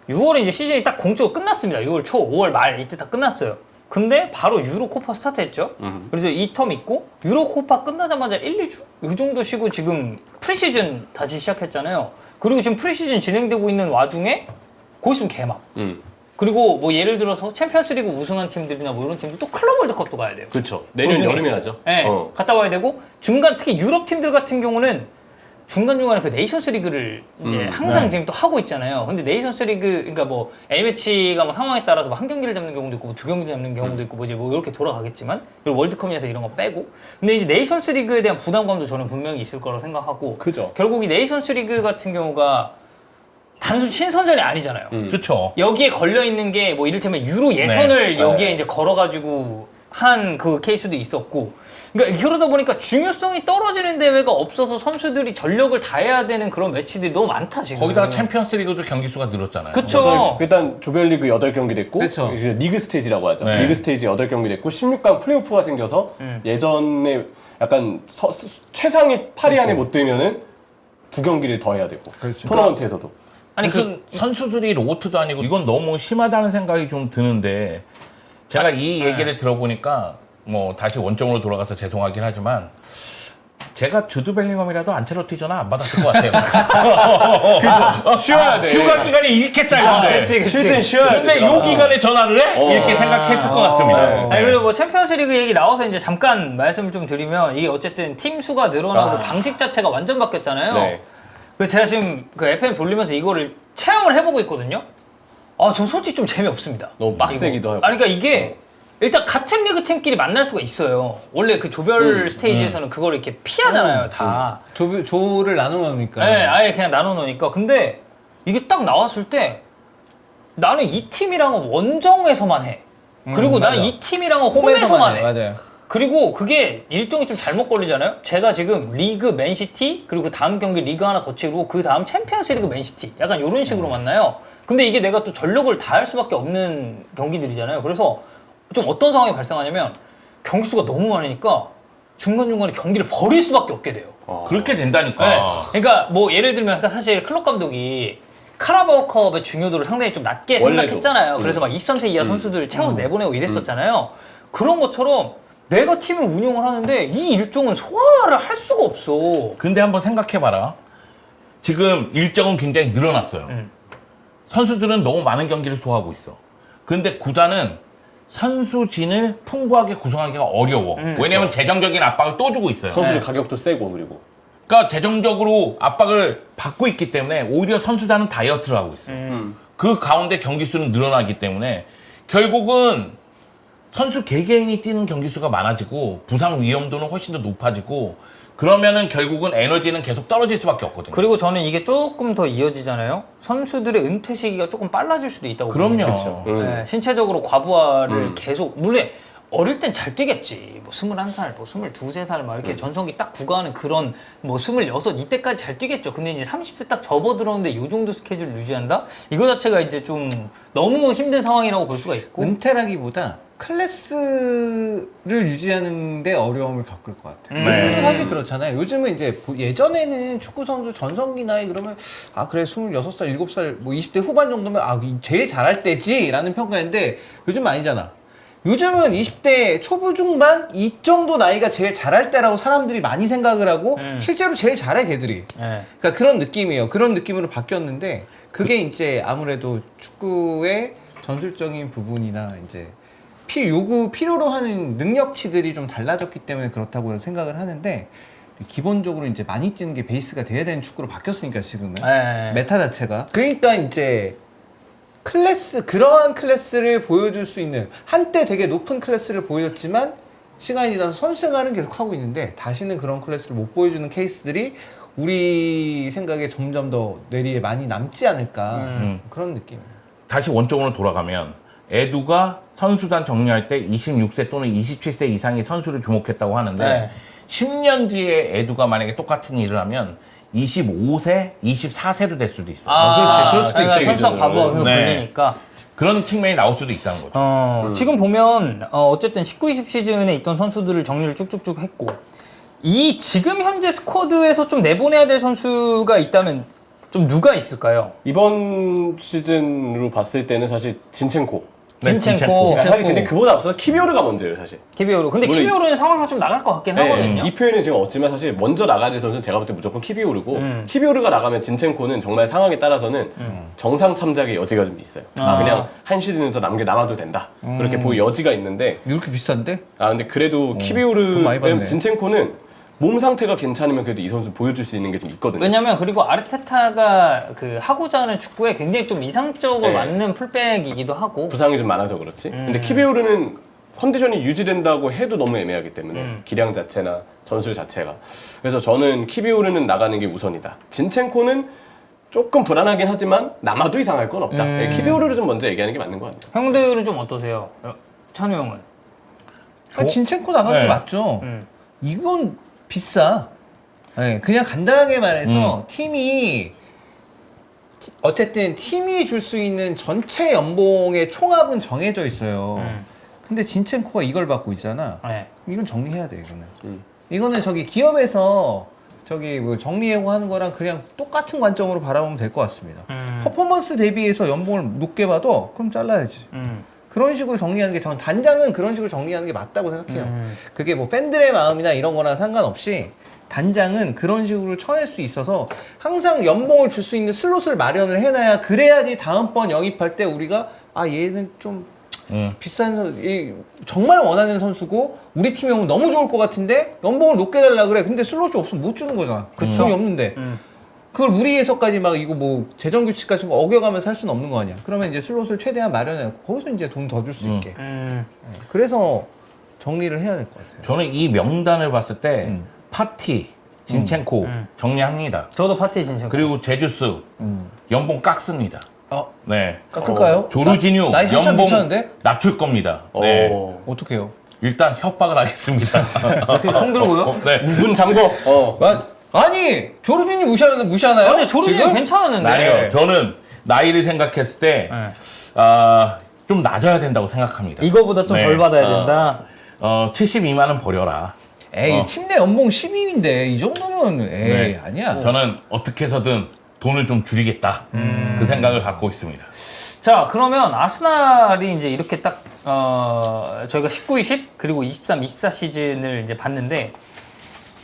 6월에 이제 시즌이 딱 공식으로 끝났습니다. 6월 초, 5월 말 이때 다 끝났어요. 근데 바로 유로코파 스타트했죠. 그래서 이 텀 있고 유로코파 끝나자마자 1, 2주 이 정도 쉬고 지금 프리시즌 다시 시작했잖아요. 그리고 지금 프리시즌 진행되고 있는 와중에 곧 있으면 개막. 그리고 뭐 예를 들어서 챔피언스리그 우승한 팀들이나 뭐 이런 팀들 또 클럽 월드컵도 가야 돼요. 그렇죠. 내년 도중에. 여름에 하죠. 네, 어. 갔다 와야 되고 중간 특히 유럽 팀들 같은 경우는 중간중간에 그 네이션스 리그를 이제 항상 지금 또 하고 있잖아요. 근데 네이션스 리그, 그러니까 뭐 A매치가 뭐 상황에 따라서 뭐 한 경기를 잡는 경우도 있고, 뭐 두 경기 잡는 경우도 있고, 뭐 이제 뭐 이렇게 돌아가겠지만, 그리고 월드컵에서 이런 거 빼고. 근데 이제 네이션스 리그에 대한 부담감도 저는 분명히 있을 거라고 생각하고, 그죠. 결국 이 네이션스 리그 같은 경우가 단순 친선전이 아니잖아요. 그렇죠. 여기에 걸려 있는 게 뭐 이를테면 유로 예선을 네. 여기에 이제 걸어가지고 한 그 케이스도 있었고, 그러니까 그러다 보니까 중요성이 떨어지는 대회가 없어서 선수들이 전력을 다해야 되는 그런 매치들이 너무 많다 지금. 거기다가 챔피언스리그도 경기 수가 늘었잖아요. 그쵸. 일단 조별리그 8경기 됐고 그쵸. 이제 리그 스테이지라고 하죠. 네. 리그 스테이지 8경기 됐고 16강 플레이오프가 생겨서 예전에 약간 최상위 8위 안에 못 들면은 2경기를 더 해야 되고 토너먼트에서도 아니 무슨 선수들이 로보트도 아니고 이건 너무 심하다는 생각이 좀 드는데 제가 이 얘기를 들어보니까 뭐 다시 원점으로 돌아가서 죄송하긴 하지만 제가 주드 벨링엄이라도 안첼로티 전화 안 받았을 것 같아요. 쉬어야 돼. 휴가 기간이 이렇게 짧은데 그치. 쉴 땐 쉬어야 돼. 근데 요 기간에 전화를 해? 이렇게 생각했을 것 같습니다. 아니, 그리고 뭐 챔피언스리그 얘기 나와서 이제 잠깐 말씀을 좀 드리면 이게 어쨌든 팀 수가 늘어나고 방식 자체가 완전 바뀌었잖아요. 네. 그 제가 지금 그 FM 돌리면서 이거를 체험을 해보고 있거든요. 아, 전 솔직히 좀 재미없습니다. 너무 빡세기도 하고. 아니, 그러니까 이게 일단 같은 리그 팀끼리 만날 수가 있어요. 원래 그 조별 스테이지에서는 그걸 이렇게 피하잖아요, 다. 조를 나눠 놓으니까. 네, 아예 그냥 나눠 놓으니까. 근데 이게 딱 나왔을 때 나는 이 팀이랑은 원정에서만 해. 그리고 나는 맞아. 이 팀이랑은 홈에서만 해. 맞아요. 그리고 그게 일정이 좀 잘못 걸리잖아요. 제가 지금 리그 맨시티, 그리고 그 다음 경기 리그 하나 더 치고 그 다음 챔피언스 리그 맨시티, 약간 이런 식으로 만나요. 근데 이게 내가 또 전력을 다할 수밖에 없는 경기들이잖아요. 그래서 좀 어떤 상황이 발생하냐면 경기 수가 너무 많으니까 중간중간에 경기를 버릴 수밖에 없게 돼요. 그렇게 된다니까. 네. 그러니까 뭐 예를 들면 사실 클럽 감독이 카라바오컵의 중요도를 상당히 좀 낮게 원래도. 생각했잖아요. 그래서 막 23세 이하 선수들을 채워서 내보내고 이랬었잖아요. 그런 것처럼 내가 팀을 운영을 하는데 이 일정은 소화를 할 수가 없어. 근데 한번 생각해봐라. 지금 일정은 굉장히 늘어났어요. 선수들은 너무 많은 경기를 소화하고 있어. 근데 구단은 선수진을 풍부하게 구성하기가 어려워. 왜냐면 재정적인 압박을 또 주고 있어요. 선수들 가격도 세고 그리고 그러니까 재정적으로 압박을 받고 있기 때문에 오히려 선수단은 다이어트를 하고 있어요. 그 가운데 경기 수는 늘어나기 때문에 결국은 선수 개개인이 뛰는 경기 수가 많아지고 부상 위험도는 훨씬 더 높아지고 그러면은 결국은 에너지는 계속 떨어질 수밖에 없거든요. 그리고 저는 이게 조금 더 이어지잖아요. 선수들의 은퇴 시기가 조금 빨라질 수도 있다고 그럼요. 봅니다. 네, 신체적으로 과부하를 계속 물론 어릴 땐 잘 뛰겠지. 뭐 21살, 뭐 22살 막 이렇게 전성기 딱 구가하는 그런 뭐 26 이때까지 잘 뛰겠죠. 근데 이제 30대 딱 접어들었는데 이 정도 스케줄을 유지한다? 이거 자체가 이제 좀 너무 힘든 상황이라고 볼 수가 있고. 은퇴라기보다 클래스를 유지하는 데 어려움을 겪을 것 같아요. 네. 요즘은 사실 그렇잖아요. 요즘은 이제 예전에는 축구 선수 전성기 나이 그러면 아 그래 26살, 7살, 뭐 20대 후반 정도면 아 제일 잘할 때지라는 평가인데 요즘은 아니잖아. 요즘은 20대 초부 중반 이 정도 나이가 제일 잘할 때라고 사람들이 많이 생각을 하고 실제로 제일 잘해 걔들이. 네. 그러니까 그런 느낌이에요. 그런 느낌으로 바뀌었는데 그게 이제 아무래도 축구의 전술적인 부분이나 이제 필요로 하는 능력치들이 좀 달라졌기 때문에 그렇다고 생각을 하는데 기본적으로 이제 많이 뛰는 게 베이스가 돼야 되는 축구로 바뀌었으니까 지금은 네. 메타 자체가 그러니까 이제 그러한 클래스를 보여줄 수 있는 한때 되게 높은 클래스를 보여줬지만 시간이 지나서 선수 생활은 계속 하고 있는데 다시는 그런 클래스를 못 보여주는 케이스들이 우리 생각에 점점 더 뇌리에 많이 남지 않을까 그런 느낌이에요. 다시 원점으로 돌아가면 에두가 선수단 정리할 때 26세 또는 27세 이상의 선수를 주목했다고 하는데 네. 10년 뒤에 에두가 만약에 똑같은 일을 하면 25세, 24세로 될 수도 있어요. 그렇지. 그럴 수도 그러니까 있지, 선수단 기존으로는. 과부하 계속 네. 불리니까. 그런 측면이 나올 수도 있다는 거죠. 지금 보면 어쨌든 19-20 시즌에 있던 선수들을 정리를 쭉쭉쭉 했고 이 지금 현재 스쿼드에서 좀 내보내야 될 선수가 있다면 좀 누가 있을까요? 이번 시즌으로 봤을 때는 사실 진첸코. 진첸코, 사실 근데 그보다 앞서서 키비오르가 먼저예요, 사실. 키비오르. 근데 물론 키비오르는 상황상 좀 나갈 것 같긴 하거든요. 이 표현이 지금 없지만 사실 먼저 나가야 될 선수는 제가 볼 때 무조건 키비오르고 키비오르가 나가면 진첸코는 정말 상황에 따라서는 정상 참작의 여지가 좀 있어요. 그냥 한 시즌은 더 남아도 된다. 그렇게 보일 여지가 있는데 이렇게 비싼데? 근데 그래도 돈 키비오르, 많이 받네. 진첸코는 몸 상태가 괜찮으면 그래도 이 선수 보여줄 수 있는 게 좀 있거든요. 왜냐면 그리고 아르테타가 그 하고자 하는 축구에 굉장히 좀 이상적으로 네. 맞는 풀백이기도 하고 부상이 좀 많아서 그렇지. 근데 키비오르는 컨디션이 유지된다고 해도 너무 애매하기 때문에 기량 자체나 전술 자체가. 그래서 저는 키비오르는 나가는 게 우선이다. 진첸코는 조금 불안하긴 하지만 남아도 이상할 건 없다. 키비오르를 좀 먼저 얘기하는 게 맞는 것 같아요. 형들은 좀 어떠세요? 찬우 형은? 진첸코 나가는 게 네. 맞죠. 음. 이건 비싸. 네, 그냥 간단하게 말해서 팀이 어쨌든 팀이 줄 수 있는 전체 연봉의 총합은 정해져 있어요. 근데 진첸코가 이걸 받고 있잖아. 네. 이건 정리해야 돼 이거는. 이거는 저기 기업에서 저기 뭐 정리하고 하는 거랑 그냥 똑같은 관점으로 바라보면 될 것 같습니다. 퍼포먼스 대비해서 연봉을 높게 받아? 그럼 잘라야지. 그런 식으로 정리하는 게 전 단장은 그런 식으로 정리하는 게 맞다고 생각해요. 그게 뭐 팬들의 마음이나 이런 거랑 상관없이 단장은 그런 식으로 쳐낼 수 있어서 항상 연봉을 줄 수 있는 슬롯을 마련을 해놔야 그래야지 다음번 영입할 때 우리가 얘는 좀 비싼 정말 원하는 선수고 우리 팀이 오면 너무 좋을 것 같은데 연봉을 높게 달라 그래. 근데 슬롯이 없으면 못 주는 거잖아. 돈이 없는데. 그걸 무리해서까지 막 이거 뭐 재정 규칙 같은 거 어겨가면서 할 수는 없는 거 아니야. 그러면 이제 슬롯을 최대한 마련해놓고 거기서 이제 돈 더 줄 수 있게. 그래서 정리를 해야 될 것 같아요. 저는 이 명단을 봤을 때 파티, 진첸코 정리합니다. 저도 파티 진첸코. 그리고 제주스 연봉 깎습니다. 네. 깎을까요? 조르지뉴 나이 한참 연봉 괜찮은데? 낮출 겁니다. 네. 어떻게 해요? 일단 협박을 하겠습니다. 어떻게 총 들고요? 네. 문 잠궈. 아니 조르빈이 무시하나요? 근데 조르비는 지금? 괜찮았는데. 아니요. 저는 나이를 생각했을 때 좀 낮아야 된다고 생각합니다. 이거보다 좀 네. 덜 받아야 된다. 72만 원 버려라. 에이 팀 내 연봉 10인인데 이 정도면 에이 네. 아니야. 저는 어떻게 해서든 돈을 좀 줄이겠다. 그 생각을 갖고 있습니다. 자, 그러면 아스날이 이제 이렇게 딱 저희가 19, 20 그리고 23, 24 시즌을 이제 봤는데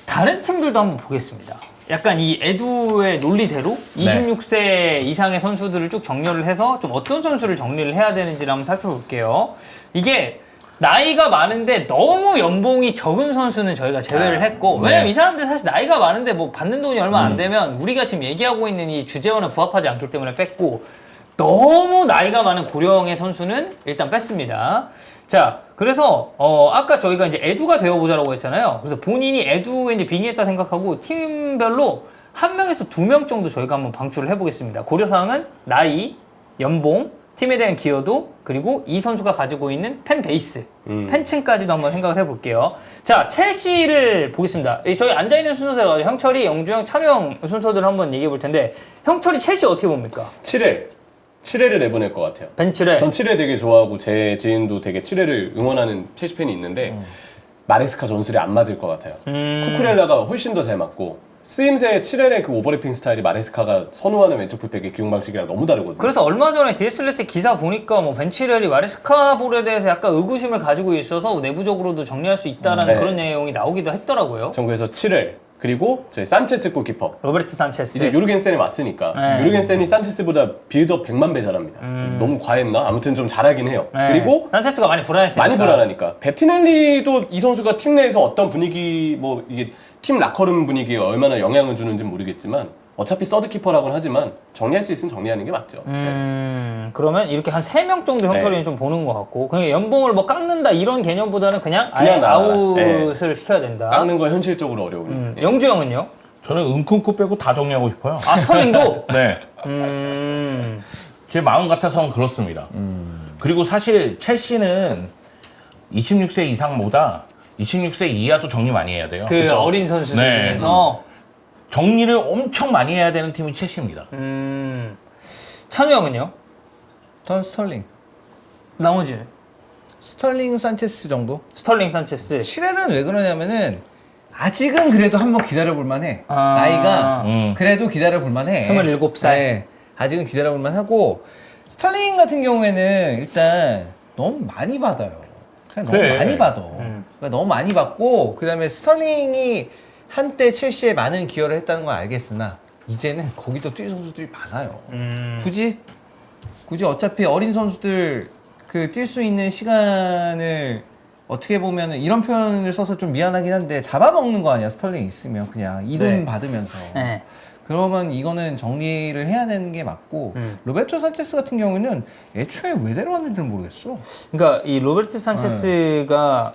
다른 팀들도 한번 보겠습니다. 약간 이 에두의 논리대로 26세 이상의 선수들을 쭉 정렬을 해서 좀 어떤 선수를 정리를 해야 되는지를 한번 살펴볼게요. 이게 나이가 많은데 너무 연봉이 적은 선수는 저희가 제외를 했고 왜냐면 이 사람들 사실 나이가 많은데 뭐 받는 돈이 얼마 안 되면 우리가 지금 얘기하고 있는 이 주제와는 부합하지 않기 때문에 뺐고 너무 나이가 많은 고령의 선수는 일단 뺐습니다. 자, 그래서 아까 저희가 이제 에두가 되어보자라고 했잖아요. 그래서 본인이 에두에 이제 빙의했다 생각하고 팀별로 한 명에서 두 명 정도 저희가 한번 방출을 해보겠습니다. 고려사항은 나이, 연봉, 팀에 대한 기여도, 그리고 이 선수가 가지고 있는 팬 베이스, 팬층까지도 한번 생각을 해볼게요. 자, 첼시를 보겠습니다. 저희 앉아있는 순서대로 형철이, 영주형, 찬우형 순서대로 한번 얘기해 볼 텐데 형철이 첼시 어떻게 봅니까? 7회를 내보낼 것 같아요. 벤치를. 전 7회 되게 좋아하고 제 지인도 되게 7회를 응원하는 첼시 팬이 있는데 마레스카 전술이 안 맞을 것 같아요. 쿠쿠렐라가 훨씬 더 잘 맞고 쓰임새 7회의 그 오버래핑 스타일이 마레스카가 선호하는 왼쪽 풀백의 기용 방식이랑 너무 다르거든요. 그래서 얼마 전에 디에슬레트 기사 보니까 뭐 벤치렐이 마레스카볼에 대해서 약간 의구심을 가지고 있어서 내부적으로도 정리할 수 있다라는 그런 내용이 나오기도 했더라고요. 전 그래서 7회 그리고 저희 산체스 골키퍼. 로베르트 산체스. 이제 요르겐센이 왔으니까 네. 요르겐센이 산체스보다 빌드업 100만 배 잘합니다. 너무 과했나? 아무튼 좀 잘하긴 해요. 네. 그리고 산체스가 많이 불안했으니까. 많이 불안하니까 베티넬리도 이 선수가 팀 내에서 어떤 분위기 뭐 이게 팀 라커룸 분위기에 얼마나 영향을 주는지 모르겠지만 어차피 서드키퍼라고는 하지만 정리할 수 있으면 정리하는 게 맞죠. 그러면 이렇게 한 3명 정도 형철이는 네. 좀 보는 것 같고 그냥 연봉을 뭐 깎는다 이런 개념보다는 그냥 아예 그냥 나가라. 아웃을 시켜야 된다. 깎는 건 현실적으로 어려우니. 영주 형은요? 저는 은쿤쿠 빼고 다 정리하고 싶어요. 아 스털링도? 네. 제 마음 같아서는 그렇습니다. 그리고 사실 첼시는 26세 이상보다 26세 이하도 정리 많이 해야 돼요. 그 그쵸. 어린 선수들 네. 중에서 정리를 엄청 많이 해야 되는 팀이 첼시입니다. 찬우 형은요? 전 스털링. 나머지는? 스털링 산체스 정도? 스털링 산체스. 7회는 왜 그러냐면은 아직은 그래도 한번 기다려볼 만해. 아. 나이가 그래도 기다려볼 만해. 27살. 네, 아직은 기다려볼 만하고 스털링 같은 경우에는 일단 너무 많이 받아요. 그냥 너무 그래. 많이 받아. 그러니까 너무 많이 받고 그다음에 스털링이 한때 첼시에 많은 기여를 했다는 건 알겠으나 이제는 거기도 뛸 선수들이 많아요. 굳이 어차피 어린 선수들 그 뛸 수 있는 시간을 어떻게 보면은 이런 표현을 써서 좀 미안하긴 한데 잡아먹는 거 아니야 스털링 있으면 그냥 이 돈 네. 받으면서 네. 그러면 이거는 정리를 해야 되는 게 맞고 로베르토 산체스 같은 경우는 애초에 왜 데려왔는지를 모르겠어. 그러니까 이 로베르트 산체스가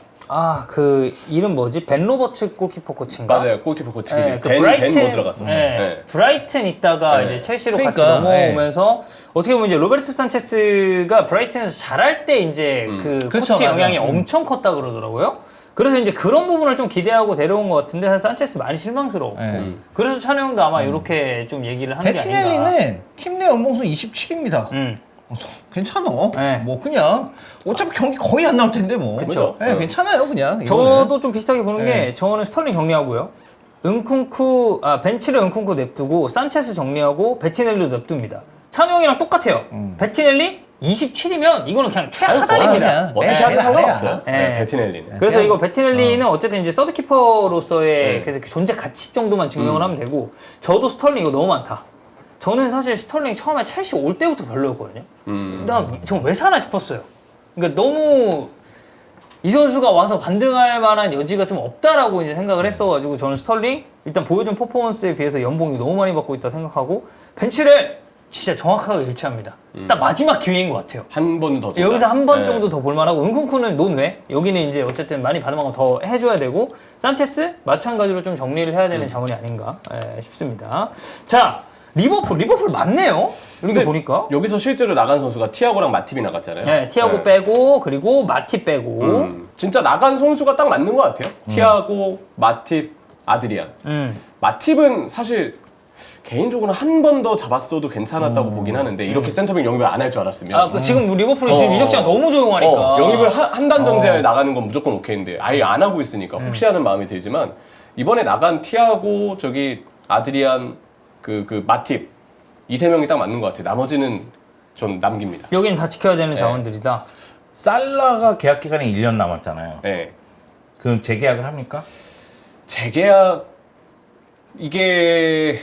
그 이름 뭐지? 벤 로버츠 골키퍼 코치인가? 맞아요. 골키퍼 코치. 네, 그 벤 브라이튼 못 들어갔었어요. 네, 브라이튼 있다가 네. 이제 첼시로 그러니까, 같이 넘어오면서 어떻게 보면 이제 로베르트 산체스가 브라이튼에서 잘할 때 이제 그 그렇죠, 코치 맞아. 영향이 엄청 컸다 그러더라고요. 그래서 이제 그런 부분을 좀 기대하고 데려온 것 같은데 사실 산체스 많이 실망스러웠고 네. 그래서 찬우 형도 아마 이렇게 좀 얘기를 하는 게 아닌가. 베티넬리는 팀 내 연봉수 27입니다. 괜찮아. 네. 뭐 그냥 어차피 경기 거의 안 나올 텐데 뭐. 그쵸. 네, 괜찮아요 그냥. 이거는. 저도 좀 비슷하게 보는 게 네. 저는 스털링 정리하고요. 벤치를 은쿤쿠 냅두고 산체스 정리하고 베티넬리도 냅둡니다. 찬우 형이랑 똑같아요. 베티넬리 27이면 이거는 그냥 최하단입니다. 그냥 어떻게 네, 하든 제일 상관없어요. 네. 네, 베티넬리는. 그래서 그냥- 이거 베티넬리는 어쨌든 이제 서드키퍼로서의 네. 그 존재 가치 정도만 증명을 하면 되고 저도 스털링 이거 너무 많다. 저는 사실 스털링 처음에 첼시 올 때부터 별로였거든요. 나 좀 왜 사나 싶었어요. 그러니까 너무 이 선수가 와서 반등할 만한 여지가 좀 없다라고 이제 생각을 했어가지고 저는 스털링 일단 보여준 퍼포먼스에 비해서 연봉이 너무 많이 받고 있다 생각하고 벤치를 진짜 정확하게 일치합니다. 딱 마지막 기회인 것 같아요. 한 번 더. 여기서 한 번 네. 정도 더 볼만하고 은쿤쿠는 논외 여기는 이제 어쨌든 많이 받은 만큼 더 해줘야 되고 산체스 마찬가지로 좀 정리를 해야 되는 자원이 아닌가 싶습니다. 자 리버풀 맞네요. 이렇게 근데 보니까 여기서 실제로 나간 선수가 티아고랑 마팁이 나갔잖아요. 네, 티아고 네. 빼고 그리고 마티 빼고 진짜 나간 선수가 딱 맞는 것 같아요. 티아고, 마팁, 아드리안. 마팁은 사실 개인적으로 한 번 더 잡았어도 괜찮았다고 보긴 하는데 이렇게 센터백 영입을 안 할 줄 알았으면 그 지금 리버풀이 지금 이적 시장 너무 조용하니까 영입을 한 단 전제하에 나가는 건 무조건 오케이인데 아예 안 하고 있으니까 혹시 하는 마음이 들지만 이번에 나간 티아고 저기 아드리안 그 마팁 이 세 명이 딱 맞는 것 같아요. 나머지는 좀 남깁니다. 여기는 다 지켜야 되는 자원들이다. 살라가 계약 기간이 1년 남았잖아요. 네. 그럼 재계약을 합니까? 재계약 이게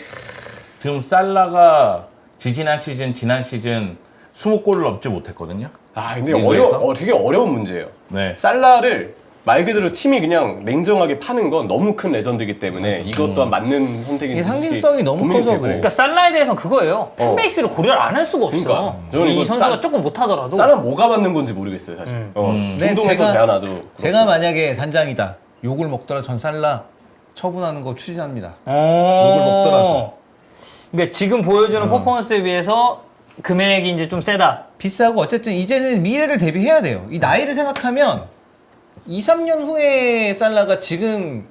지금 살라가 지난 시즌 20골을 넘지 못했거든요. 근데 리그에서? 되게 어려운 문제예요. 네. 살라를 말 그대로 팀이 그냥 냉정하게 파는 건 너무 큰 레전드이기 때문에 이것 또한 맞는 선택인지 이게 상징성이 너무 고민이 커서 되고. 그래. 그러니까 살라에 대해서는 그거예요. 팬베이스를 고려를 안 할 수가 없어. 그러니까. 저는 이 이거 선수가 조금 못하더라도 살라 뭐가 맞는 건지 모르겠어요 사실. 네, 중동에서 제안하도 제가 만약에 단장이다. 욕을 먹더라 전 살라 처분하는 거 추진합니다. 욕을 먹더라도. 그러니까 지금 보여주는 퍼포먼스에 비해서 금액이 이제 좀 세다. 비싸고 어쨌든 이제는 미래를 대비해야 돼요. 이 나이를 생각하면 2, 3년 후에 살라가 지금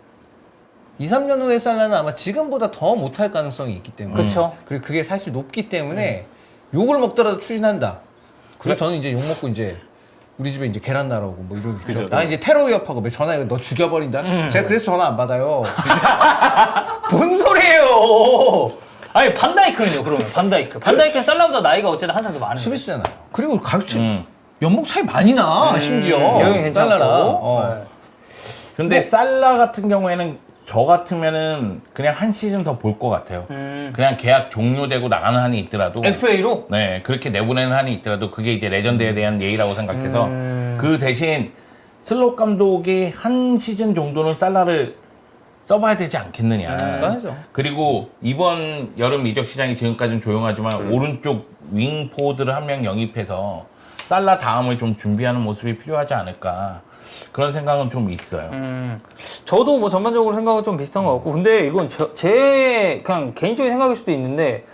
2, 3년 후에 살라는 아마 지금보다 더 못할 가능성이 있기 때문에 그쵸. 그리고 그게 사실 높기 때문에 욕을 먹더라도 추진한다. 그리고 저는 이제 욕 먹고 이제 우리 집에 이제 계란 날아오고 뭐 이러겠죠. 그죠. 나 이제 테러 위협하고 뭐 전화 너 죽여버린다. 제가 그래서 전화 안 받아요. 뭔 소리예요? 아니 반다이크는요 그러면 반다이크는 살라보다 나이가 어쨌든 한 살 더 많은데. 수비수잖아요. 그리고 가격 연봉 차이 많이 나 심지어 여기 괜찮고. 살라랑. 네. 근데 살라 같은 경우에는 저 같으면은 그냥 한 시즌 더 볼 것 같아요. 그냥 계약 종료되고 나가는 한이 있더라도 FA로? 네, 그렇게 내보내는 한이 있더라도 그게 이제 레전드에 대한 예의라고 생각해서 그 대신 슬롯 감독이 한 시즌 정도는 살라를 써봐야 되지 않겠느냐. 써야죠. 그리고 이번 여름 이적 시장이 지금까지는 조용하지만 오른쪽 윙 포워드를 한 명 영입해서 살라 다음을 좀 준비하는 모습이 필요하지 않을까. 그런 생각은 좀 있어요. 저도 뭐 전반적으로 생각은 좀 비슷한 것 같고, 근데 이건 제 그냥 개인적인 생각일 수도 있는데,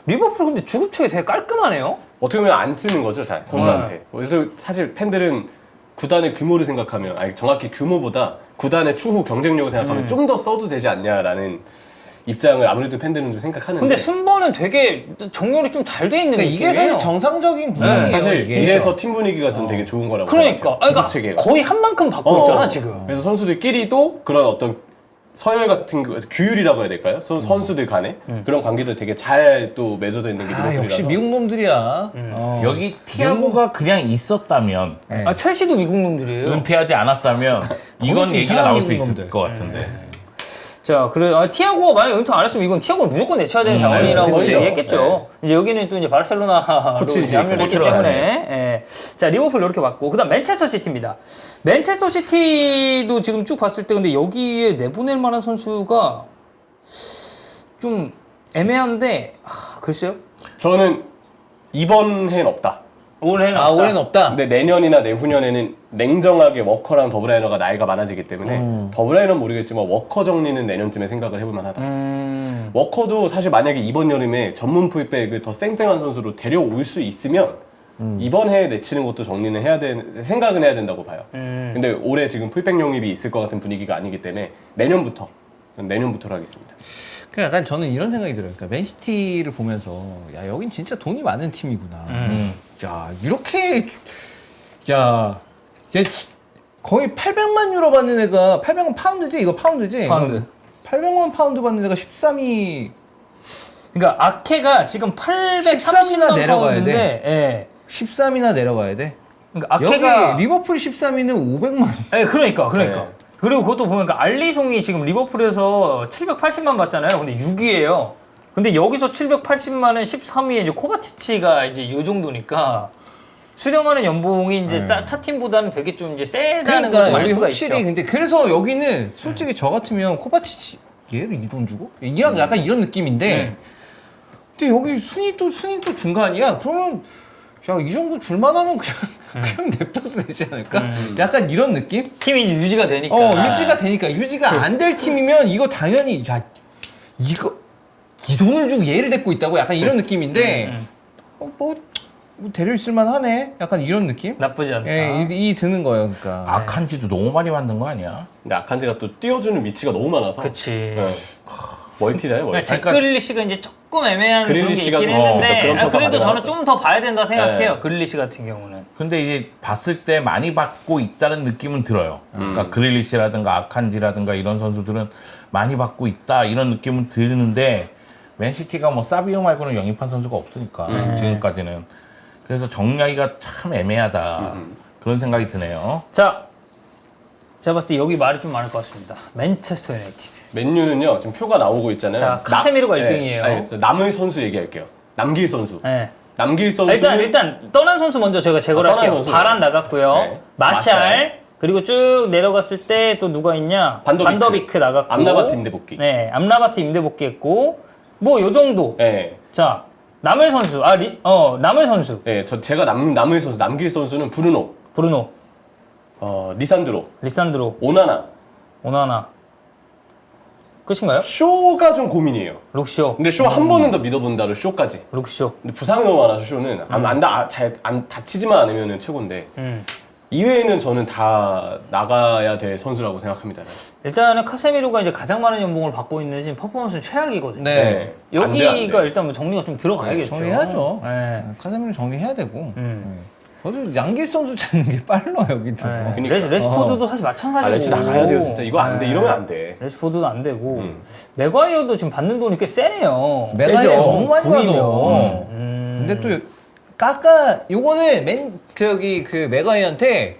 리버풀 근데 주급책이 되게 깔끔하네요. 어떻게 보면 안 쓰는 거죠, 잘 선수한테. 그래서 사실 팬들은 구단의 규모를 생각하면, 아니 정확히 규모보다 구단의 추후 경쟁력을 생각하면 좀 더 써도 되지 않냐라는 입장을 아무래도 팬들은 좀 생각하는데. 근데 순번은 되게 정렬이 좀 잘 돼 있는 그러니까 이게 느낌이에요. 사실 정상적인 구단이에요. 사실 이게. 이래서 팀 분위기가 전 되게 좋은 거라고 그러니까, 생각해요. 그러니까 체계가. 거의 한 만큼 받고 있잖아 지금. 그래서 선수들끼리도 그런 어떤 서열 같은 규율이라고 해야 될까요? 선수들 간에 그런 관계도 되게 잘 또 맺어져 있는 게 아, 리버풀이라서. 역시 미국 놈들이야. 여기 티아고가 그냥 있었다면 네. 아 첼시도 미국 놈들이에요. 은퇴하지 않았다면 이건 좀 얘기가 이상한 나올 수 미국 있을 놈들. 것 같은데. 자, 그래 티아고가 만약 은퇴 안 했으면 이건 티아고를 무조건 내쳐야 되는 자원이라고 그치. 얘기했겠죠. 이제 여기는 또 이제 바르셀로나로 코치지, 합류했기 코치로 때문에. 예. 자, 리버풀 이렇게 봤고, 그다음 맨체스터 시티입니다. 맨체스터 시티도 지금 쭉 봤을 때 근데 여기에 내보낼 만한 선수가 좀 애매한데, 글쎄요. 저는 이번 해는 없다. 올해는 아, 없다. 올해는 없다. 근데 내년이나 내후년에는 냉정하게 워커랑 더블라이너가 나이가 많아지기 때문에 더블라이너는 모르겠지만 워커 정리는 내년쯤에 생각을 해볼 만하다. 워커도 사실 만약에 이번 여름에 전문 풀백을 더 쌩쌩한 선수로 데려올 수 있으면 이번 해에 내치는 것도 정리는 생각은 해야 된다고 봐요. 근데 올해 지금 풀백 영입이 있을 것 같은 분위기가 아니기 때문에 내년부터로 하겠습니다. 그 약간 저는 이런 생각이 들어요. 그러니까 맨시티를 보면서 야 여긴 진짜 돈이 많은 팀이구나. 야 이렇게 야 거의 800만 유로 받는 애가 800만 파운드지? 이거 파운드지? 파운드. 800만 파운드 받는 애가 13위 그러니까 아케가 지금 13이나 830만 내려가야 파운드인데, 예. 13위나 내려가야 돼. 그러니까 아케가 여기 리버풀 13위는 500만. 예, 그러니까. 네. 그리고 그것도 보니까 알리송이 지금 리버풀에서 780만 받잖아요. 근데 6위예요. 근데 여기서 780만은 13위에 이제 코바치치가 이제 이 정도니까 수령하는 연봉이 이제 타 팀보다는 되게 좀 이제 세다는 걸 좀 그러니까 알 여기 수가 확실히 있죠. 근데 그래서 여기는 솔직히 저 같으면 코바치치 얘를 이 돈 주고? 이랑 약간 이런 느낌인데 근데 여기 순위도 중간이야. 그러면 야 이 정도 줄만하면 그냥 냅둬도 되지 않을까? 약간 이런 느낌? 팀이 이제 유지가 되니까. 유지가 되니까 유지가 안 될 팀이면 이거 당연히 야 이거 이 돈을 주고 얘를 데리고 있다고 약간 이런 느낌인데 뭐 데려 있을 만하네. 약간 이런 느낌? 나쁘지 않다. 예, 이 드는 거예요, 그러니까. 아칸지도 너무 많이 만든 거 아니야? 근데 아칸지가 또 띄워주는 위치가 너무 많아서. 그치. 네. 멀티잖아요, 그러니까 멀티. 제글리시가 이제 조금 애매한 그런 게 그릴리시가 있긴 좀, 했는데 그런 평가 그래도 받을 저는 만하죠. 좀 더 봐야 된다 생각해요. 네. 그릴리시 같은 경우는. 근데 이제 봤을 때 많이 받고 있다는 느낌은 들어요. 그러니까 그릴리시라든가 아칸지라든가 이런 선수들은 많이 받고 있다 이런 느낌은 드는데 맨시티가 뭐 사비오 말고는 영입한 선수가 없으니까 지금까지는. 그래서 정리하기가 참 애매하다 그런 생각이 드네요. 자, 제가 봤을 때 여기 말이 좀 많을 것 같습니다. 맨체스터 유나이티드. 맨유는요 지금 표가 나오고 있잖아요. 자, 카세미로가 1등이에요. 아니, 저 남의 선수 얘기할게요. 남길 선수. 네. 남길 선수. 일단 떠난 선수 먼저 제가 제거를 떠난 할게요. 선수. 바란 나갔고요. 네. 마샬. 그리고 쭉 내려갔을 때 또 누가 있냐? 반더비크 나갔고. 암라바트 임대 복귀. 네, 암라바트 임대 복귀했고 뭐 요 정도. 네. 자, 남을 선수. 남을 선수. 네, 제가 남의 선수 남길 선수는 브루노, 브루노, 리산드로, 리산드로, 오나나, 오나나. 끝인가요? 쇼가 좀 고민이에요. 룩쇼. 근데 쇼 한 번은 더 믿어본다로 쇼까지. 룩쇼. 근데 부상이 너무 많아서 쇼는 안 다치지만 않으면 최고인데 음. 이외에는 저는 다 나가야 될 선수라고 생각합니다. 일단은 카세미로가 이제 가장 많은 연봉을 받고 있는 지금 퍼포먼스는 최악이거든요. 네. 안 돼, 안 돼. 여기가 일단 뭐 정리가 좀 들어가야겠죠. 정리해야죠. 네. 카세미를 정리해야 되고. 음. 저도 양길 선수 찾는 게 빨라 여기도. 네. 그러니까. 레시포드도 사실 마찬가지고. 레시 나가야 돼요 진짜. 이거 안 돼. 네. 이러면 안 돼. 레시포드도 안 되고 맥과이어도 지금 받는 돈이 꽤 세네요. 메가이어 세죠. 너무 많이 받아. 구이면. 근데 또 요거는 그 메가이한테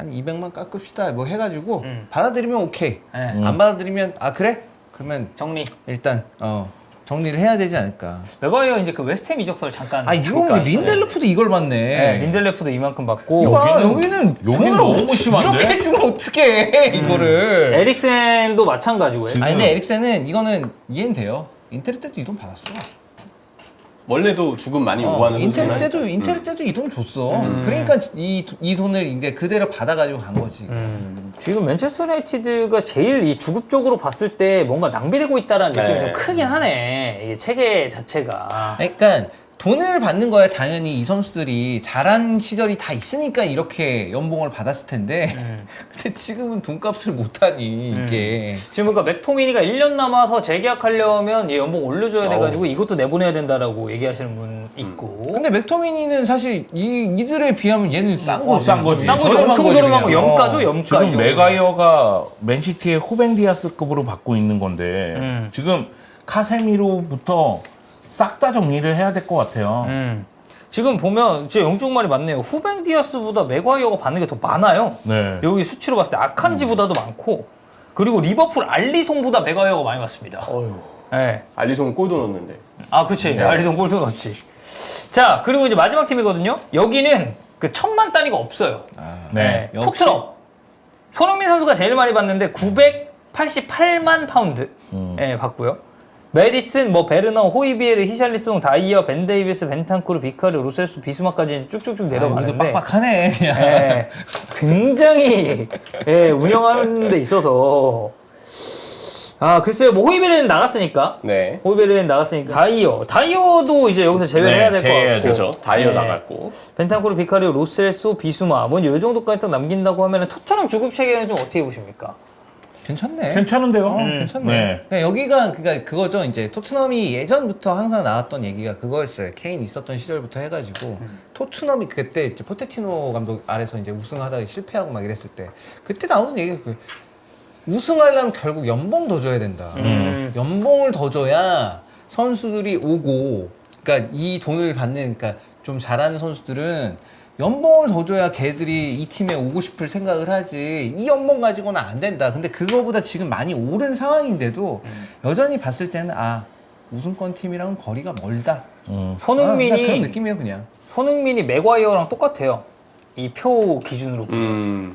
한 200만 깎읍시다 뭐 해가지고 받아들이면 오케이. 네. 안 받아들이면 아 그래? 그러면 정리. 일단 정리를 해야 되지 않을까. 맥과이어 이제 그 웨스트햄 이적설 잠깐. 아 이거는 린델로프도 이걸 받네. 네, 린델레프도 이만큼 받고. 여기는 여기는 너무 심한데? 이렇게 주면 어떡해 이거를. 에릭센도 마찬가지고. 아니 근데 에릭센은 이거는 이해는 돼요. 인테르 때도 이 돈 받았어. 원래도 주금 많이 요구하는 인테르 선수는 때도 이 돈 줬어. 그러니까 이 돈을 이제 그대로 받아가지고 간 거지. 지금 맨체스터 유나이티드가 제일 이 주급 쪽으로 봤을 때 뭔가 낭비되고 있다라는 느낌이 네. 좀 크긴 하네. 이게 체계 자체가. 그러니까 돈을 받는 거야 당연히 이 선수들이 잘한 시절이 다 있으니까 이렇게 연봉을 받았을 텐데 근데 지금은 돈값을 못하니 이게 지금 그러니까 맥토미니가 1년 남아서 재계약하려면 얘 연봉 올려줘야 돼가지고 이것도 내보내야 된다라고 얘기하시는 분 있고. 근데 맥토미니는 사실 이들에 비하면 얘는 싼 거지. 싼 거지. 싼 거지. 저렴한 엄청 거지, 저렴한 거. 그냥. 염가죠, 염가. 지금 이거. 메가이어가 맨시티의 후벤 디아스급으로 받고 있는 건데 지금 카세미로부터 싹 다 정리를 해야 될 것 같아요. 지금 보면 제 영중 말이 맞네요. 후벤 디아스보다 맥과이어가 받는 게 더 많아요. 네. 여기 수치로 봤을 때 아칸지보다도 많고, 그리고 리버풀 알리송보다 맥과이어가 많이 받습니다. 네. 알리송 골도 넣었는데. 아, 그치. 알리송 골도 넣었지. 자, 그리고 이제 마지막 팀이거든요. 여기는 그 1000만 단위가 없어요. 네. 역시. 토트넘. 손흥민 선수가 제일 많이 받는데 988만 파운드 받고요. 메디슨, 베르너, 호이비에르, 히샬리송, 다이어, 벤 데이비스, 벤탄쿠르, 비카르, 로셀수, 비스마까지 쭉쭉쭉 내려가는데 빡빡하네 그냥. 예, 굉장히 운영하는 데 있어서 글쎄요. 호이비에르는 나갔으니까 네. 호이비에르는 나갔으니까 다이어도 이제 여기서 제외를 해야 될 것 같고 그렇죠. 다이어 네. 나갔고. 벤탄쿠르, 비카르, 로셀수, 비수마 요 정도까지 딱 남긴다고 하면 토트넘 주급 체계는 좀 어떻게 보십니까? 괜찮네. 괜찮은데요? 괜찮네. 네. 그러니까 여기가 그거죠. 이제 토트넘이 예전부터 항상 나왔던 얘기가 그거였어요. 케인 있었던 시절부터 해가지고 토트넘이 그때 이제 포테티노 감독 아래서 이제 우승하다가 실패하고 막 이랬을 때 그때 나오는 얘기가 우승하려면 결국 연봉 더 줘야 된다. 연봉을 더 줘야 선수들이 오고, 그러니까 이 돈을 받는, 그러니까 좀 잘하는 선수들은 연봉을 더 줘야 걔들이 이 팀에 오고 싶을 생각을 하지. 이 연봉 가지고는 안 된다. 근데 그거보다 지금 많이 오른 상황인데도 여전히 봤을 때는 우승권 팀이랑은 거리가 멀다. 손흥민이 그냥 그런 느낌이에요, 그냥. 손흥민이 맥과이어랑 똑같아요. 이 표 기준으로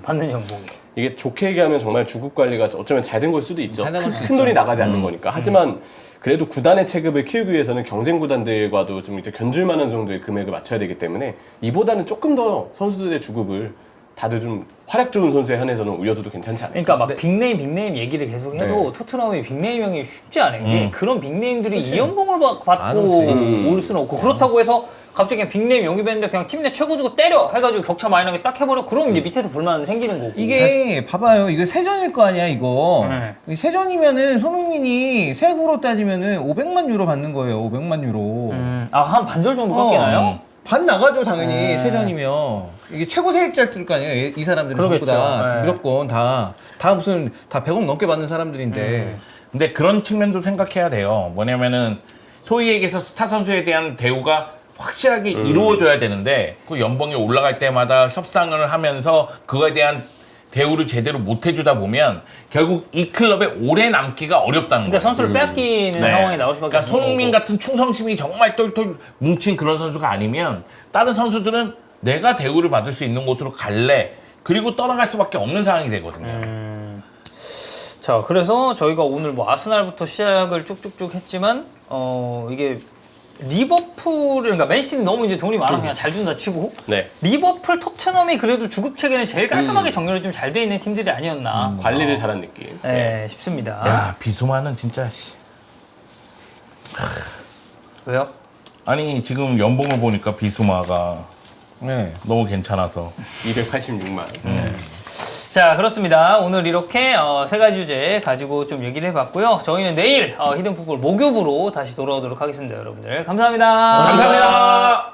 받는 연봉이. 이게 좋게 얘기하면 정말 주급 관리가 어쩌면 잘 된 걸 수도 있죠. 잘 나갈 수 큰 있죠. 돈이 나가지 않는 거니까. 하지만 그래도 구단의 체급을 키우기 위해서는 경쟁 구단들과도 좀 이제 견줄 만한 정도의 금액을 맞춰야 되기 때문에 이보다는 조금 더 선수들의 주급을 다들 좀 활약 좋은 선수에 한해서는 올려줘도 괜찮지 않을까. 그러니까 막 빅네임 얘기를 계속 해도 네. 토트넘이 빅네임형이 쉽지 않은 게 그런 빅네임들이 이 연봉을 안 받고 오지. 올 수는 없고 그렇다고 해서 갑자기 그냥 빅네임 영입했는데 그냥 팀 내 최고 주고 때려 해가지고 격차 많이 나게 딱 해버려 그럼 이제 밑에서 불만 생기는 거고. 이게 봐봐요. 이거 세전일 거 아니야, 이거. 네. 이 세전이면은 손흥민이 세후로 따지면은 500만 유로 받는 거예요. 500만 유로. 한 반절 정도 깎이나요? 반 나가죠, 당연히. 세전이면. 이게 최고 세액자일 거 아니에요. 이 사람들은 전부 그러겠죠. 다. 네. 무조건 다 무슨 다 100억 넘게 받는 사람들인데. 근데 그런 측면도 생각해야 돼요. 뭐냐면은 소위 얘기해서 스타 선수에 대한 대우가 확실하게 이루어져야 되는데 그 연봉이 올라갈 때마다 협상을 하면서 그거에 대한 대우를 제대로 못 해주다 보면 결국 이 클럽에 오래 남기가 어렵다는 그러니까 거예요. 선수를 빼앗기는 네. 상황이 나올 수밖에 그러니까 없는 손흥민 거고. 같은 충성심이 정말 똘똘 뭉친 그런 선수가 아니면 다른 선수들은 내가 대우를 받을 수 있는 곳으로 갈래 그리고 떠나갈 수밖에 없는 상황이 되거든요. 자, 그래서 저희가 오늘 아스날부터 시작을 쭉쭉쭉 했지만 이게 리버풀 그러니까 맨시티는 너무 이제 돈이 많아 그냥 잘 준다 치고 네. 리버풀, 토트넘이 그래도 주급 체계는 제일 깔끔하게 정렬이 좀 잘 돼 있는 팀들이 아니었나 관리를 잘한 느낌. 싶습니다. 야 비수마는 진짜 왜요? 아니 지금 연봉을 보니까 비수마가 네. 너무 괜찮아서 286만. 자, 그렇습니다. 오늘 이렇게 세 가지 주제 가지고 좀 얘기를 해봤고요. 저희는 내일 히든풋볼 목요부로 다시 돌아오도록 하겠습니다, 여러분들. 감사합니다. 감사합니다.